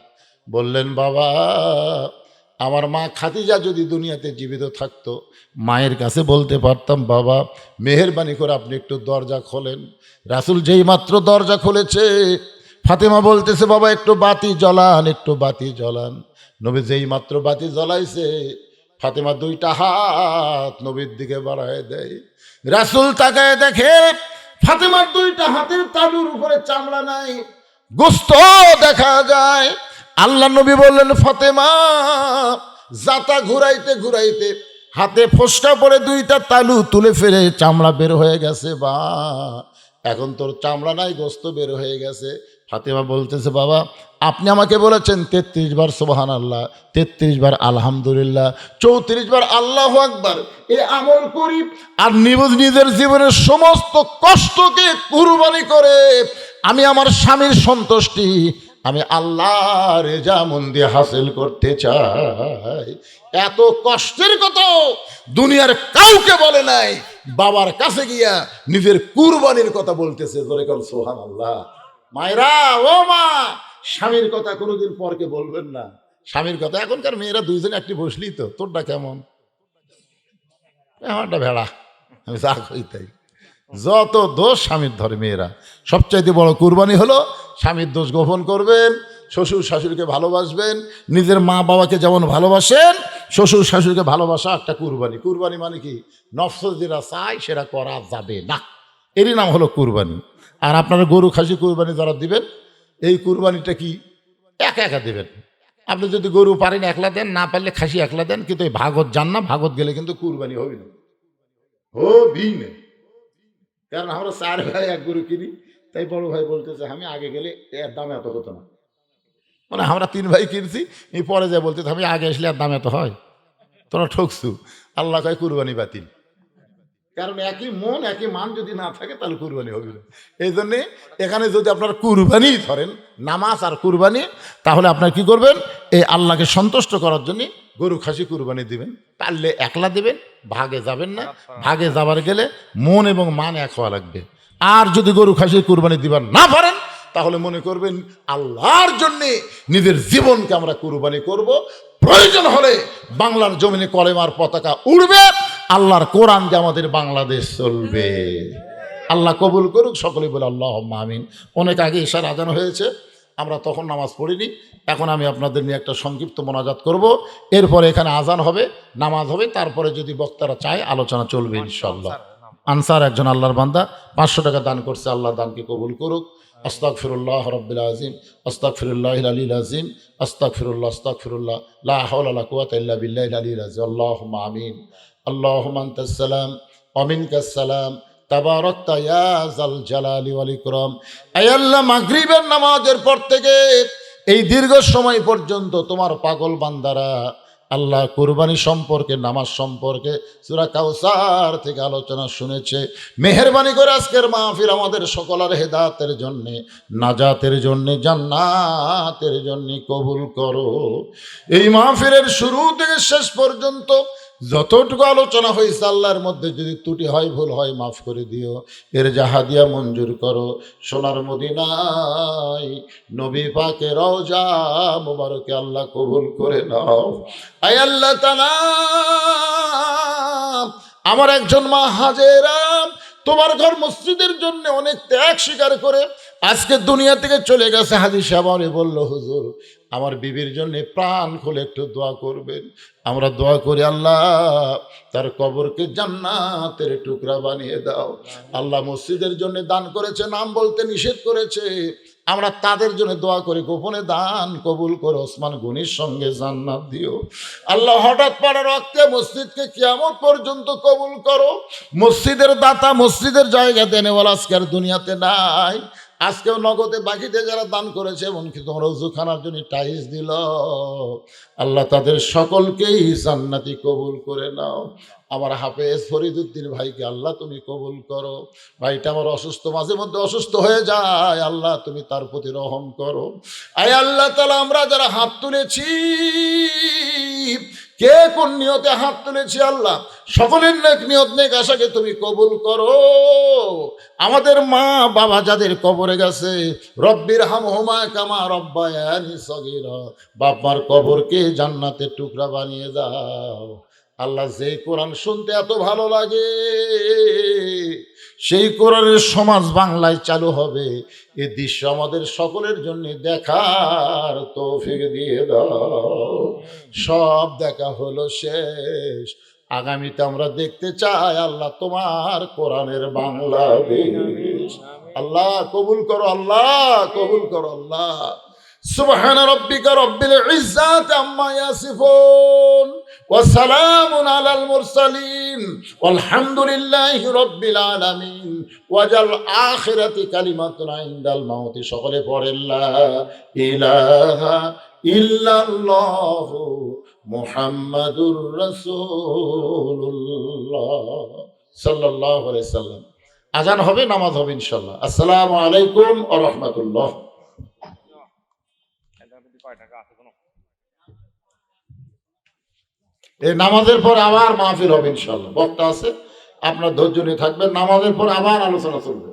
বললেন, বাবা, আমার মা খাদিজা যদি দুনিয়াতে জীবিত থাকতো, মায়ের কাছে বলতে পারতাম, বাবা মেহেরবানি করে আপনি একটু দরজা খোলেন। রাসূল যেই মাত্র দরজা খুলেছে, ফাতেমা বলতেছে, বাবা একটু বাতি জ্বলান, একটু বাতি জ্বলান। নবী যেই মাত্র বাতি জ্বলাইছে, ফাতেমা 2টা হাত নবীর দিকে বাড়ায় দেয়। রাসূল তাকায় দেখে ফাতেমার 2টা হাতের তালুর উপরে চামড়া নাই, গোস্ত দেখা যায়। আল্লাহ নবী বললেন, ফাতেমা, জাতা ঘুরাইতে ঘুরাইতে হাতে ফোসকা পড়ে 2টা তালু তুলে ফেলে চামড়া বের হয়ে গেছে। বা এখন তোর চামড়া নাই, গোস্ত বের হয়ে গেছে। ফাতেমা বলতেছে, বাবা আপনি আমাকে বলেছেন 33 বার সুবহানাল্লাহ, 33 বার আলহামদুলিল্লাহ, 34 বার আল্লাহু আকবার, এই আমল করি আর নিজের জীবনের সমস্ত কষ্টকে কুরবানি করে আমি আমার স্বামীর সন্তুষ্টি, আমি আল্লাহর রেজামন্দি হাসিল করতে চাই। এত কষ্টের কথা দুনিয়ার কাউকে বলে নাই, বাবার কাছে গিয়া নিজের কুরবানির কথা বলতেছে। জোরে কর সুবহানাল্লাহ। মায়েরা, ও মা, স্বামীর কথা কোনোদিন পরকে বলবেন না। স্বামীর কথা, এখনকার মেয়েরা দুইজনে একটি বসলি তো, তোরটা কেমন, আমারটা ভেড়া, আমি যা কই তাই। যত দোষ স্বামীর ধরে মেয়েরা। সবচাইতে বড় কুরবানি হলো স্বামীর দোষ গোপন করবেন, শ্বশুর শাশুড়িকে ভালোবাসবেন, নিজের মা বাবাকে যেমন ভালোবাসেন শ্বশুর শাশুড়িকে ভালোবাসা একটা কুরবানি। কুরবানি মানে কি? নফস যেটা চাই সেটা করা যাবে না, এরই নাম হলো কুরবানি। আর আপনারা গরু খাসি কুরবানি যারা দিবেন, এই কুরবানিটা কি একা একা দেবেন। আপনি যদি গরু পারেন একলা দেন, না পারলে খাসি একলা দেন, কিন্তু এই ভাগত যান না, ভাগত গেলে কিন্তু কুরবানি হবে না, হবি না। কারণ আমরা 4 ভাই এক গরু কিনি, তাই বড় ভাই বলতেছে আমি আগে গেলে এর দাম এত হতো না। মানে আমরা 3 ভাই কিনছি, এই পরে যায় বলতেছে আমি আগে আসলে এর দাম এত হয়, তোরা ঠকছু। আল্লাহ কয় কুরবানি বাতিল। কারণ একই মন একই মান যদি না থাকে তাহলে কুরবানি হবে না। এই জন্যে এখানে যদি আপনারা কুরবানি ধরেন, নামাজ আর কুরবানি, তাহলে আপনার কি করবেন? এই আল্লাহকে সন্তুষ্ট করার জন্য গরু খাসি কুরবানি দিবেন। পারলে একলা দিবেন, ভাগে যাবেন না। ভাগে যাবার গেলে মন এবং মান এক হওয়া লাগবে। আর যদি গরু খাসি কুরবানি দিবার না পারেন, তাহলে মনে করবেন আল্লাহর জন্যে নিজের জীবনকে আমরা কুরবানি করব। প্রয়োজন হলে বাংলার জমিনে কলেমার পতাকা উড়বে, আল্লাহর কোরআন যে আমাদের বাংলাদেশ চলবে। আল্লাহ কবুল করুক, সকলে বলে আল্লাহুম্মা আমিন। অনেক আগে ইশার আজান হয়েছে, আমরা তখন নামাজ পড়িনি। এখন আমি আপনাদের নিয়ে একটা সংক্ষিপ্ত মোনাজাত করব, এরপরে এখানে আজান হবে, নামাজ হবে, তারপরে যদি বক্তারা চায় আলোচনা চলবে ইনশাআল্লাহ। আনসার একজন আল্লাহর বান্দা 500 টাকা দান করছে, আল্লাহ দানকে কবুল করুক। আস্তাগফিরুল্লাহ রাব্বিল আযীম, আস্তাগফিরুল্লাহিল আলিয়্যিল আযীম, আস্তাগফিরুল্লাহ, আস্তাগফিরুল্লাহ, লা হাওলা ওয়ালা কুওয়াতা ইল্লা বিল্লাহিল আলিয়্যিল আযীম। আল্লাহুম্মা আমিন। আল্লাহুম্মা আনতাস সালাম ওয়া মিনকাস সালাম, তাবারাকতা ইয়া যাল জালালি ওয়াল ইকরাম। আয় আল্লাহ, মাগরিবের নামাজের পর থেকে এই দীর্ঘ সময় পর্যন্ত তোমার পাগল বান্দারা আল্লাহ কুরবানি সম্পর্কে, নামাজ সম্পর্কে, সূরা কাউসার থেকে আলোচনা শুনেছে। মেহেরবানি করে আজকের মাহফিল আমাদের সকলের হেদায়েতের জন্য, নাজাতের জন্য, জান্নাতের জন্য কবুল করো। এই মাহফিলের শুরু থেকে শেষ পর্যন্ত যতটুকু আলোচনা হয়েছে আল্লাহর মধ্যে যদি ত্রুটি হয়, ভুল হয়, মাফ করে দিও। এর জাহাদিয়া মঞ্জুর করো। সোনার মদিনায় নবী পাকের রওজা মুবারকে আল্লাহ কবুল করে নাও। আয় আল্লাহ তাআলা, আমার একজন মা হাজেরা তোমার ঘর মসজিদের জন্য অনেক ত্যাগ স্বীকার করে আজকে দুনিয়া থেকে চলে গেছে। হাজী সাহেব আমারে বলল, হুজুর আমার বিবির জন্য প্রাণ খুলে একটু দোয়া করবেন। আমরা দোয়া করি, আল্লাহ তার কবরকে জান্নাতের টুকরা বানিয়ে দাও। আল্লাহ মসজিদের জন্য দান করেছে, নাম বলতে নিষেধ করেছে, আমরা তাদের জন্য দোয়া করি, গোপনে দান কবুল করো। ওসমান গনির সঙ্গে জান্নাত দিও। আল্লাহ হঠাৎ পড়া রক্তে মসজিদকে কিয়ামত পর্যন্ত কবুল করো। মসজিদের দাতা, মসজিদের জায়গা দেনেওয়ালা আজকে আর দুনিয়াতে নাই। আজকেও নগদে বাকিতে যারা দান করেছে, এমনকি তোমরা উজুখানার জন্য টাইলস দিল, আল্লাহ তাদের সকলকেই জান্নাতি কবুল করে নাও। আমার হাফেজ ফরিদুদ্দিন ভাইকে আল্লাহ তুমি কবুল করো। ভাইটা আমার অসুস্থ, মাঝে মধ্যে অসুস্থ হয়ে যায়, আল্লাহ তুমি তার প্রতি রহম করো। আয় আল্লাহ তাআলা, আমরা যারা হাত তুলেছি, কে কোন নিয়তে হাত তুলেছি, আল্লাহ সকলের নেক নিয়ত, নেক আশাকে তুমি কবুল করো। আমাদের মা বাবা যাদের কবরে গেছে, রব্বির হামহুমা কামা রব্বায়ানি সগীরা, বাবার কবরকে জান্নাতের টুকরা বানিয়ে দাও। আল্লাহ, যে কোরআন শুনতে এত ভালো লাগে, সেই কোরআনের সমাজ বাংলায় চালু হবে, এই দৃশ্য আমাদের সকলের জন্য দেখার তৌফিক দিয়ে দাও। সব দেখা হলো শেষ, আগামীতে আমরা দেখতে চাই আল্লাহ তোমার কোরআনের বাংলাদেশ। আল্লাহ কবুল করো, আল্লাহ কবুল করো। আল্লাহ সুবহান রাব্বিকা রাব্বিল ইজ্জাতি আম্মা ইয়াসিফুন وسلام على المرسلين والحمد لله رب العالمين وجل آخرة كلمة عند الموت সকলে পড়েন লা ইলাহা ইল্লাল্লাহ মুহাম্মাদুর রাসূলুল্লাহ সাল্লাল্লাহু আলাইহি সাল্লাম। আজান হবে, নামাজ হবে ইনশাআল্লাহ। আসসালামু আলাইকুম ওয়া রাহমাতুল্লাহ। এই নামাজের পর আবার মাহফিল হবে ইনশাআল্লাহ, বক্তা আছে, আপনার ধৈর্য নিয়ে থাকবেন। নামাজের পর আবার আলোচনা চলবে।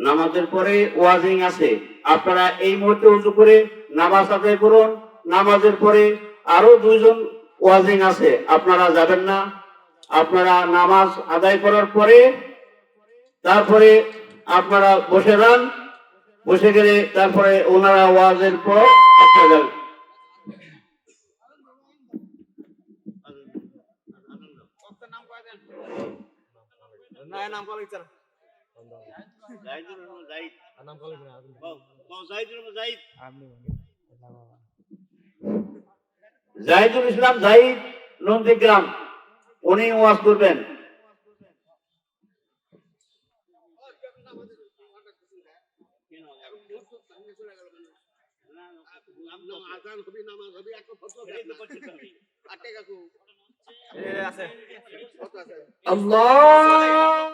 নামাজের পরে ওয়াজিং আছে। আপনারা এই মুহূর্তে উজু করে নামাজ আদায় করুন। নামাজের পরে আরো দুইজন ওয়াজিং আছে, আপনারা যাবেন না। আপনারা নামাজ আদায় করার পরে তারপরে আপনারা বসে যান। বসে গেলে তারপরে ওনারা ওয়াজের পর আপনারা যান। জাহিদুল ইসলাম জাহিদ, নন্দীগ্রাম, উনি ওয়াজ করবেন। আল্লাহ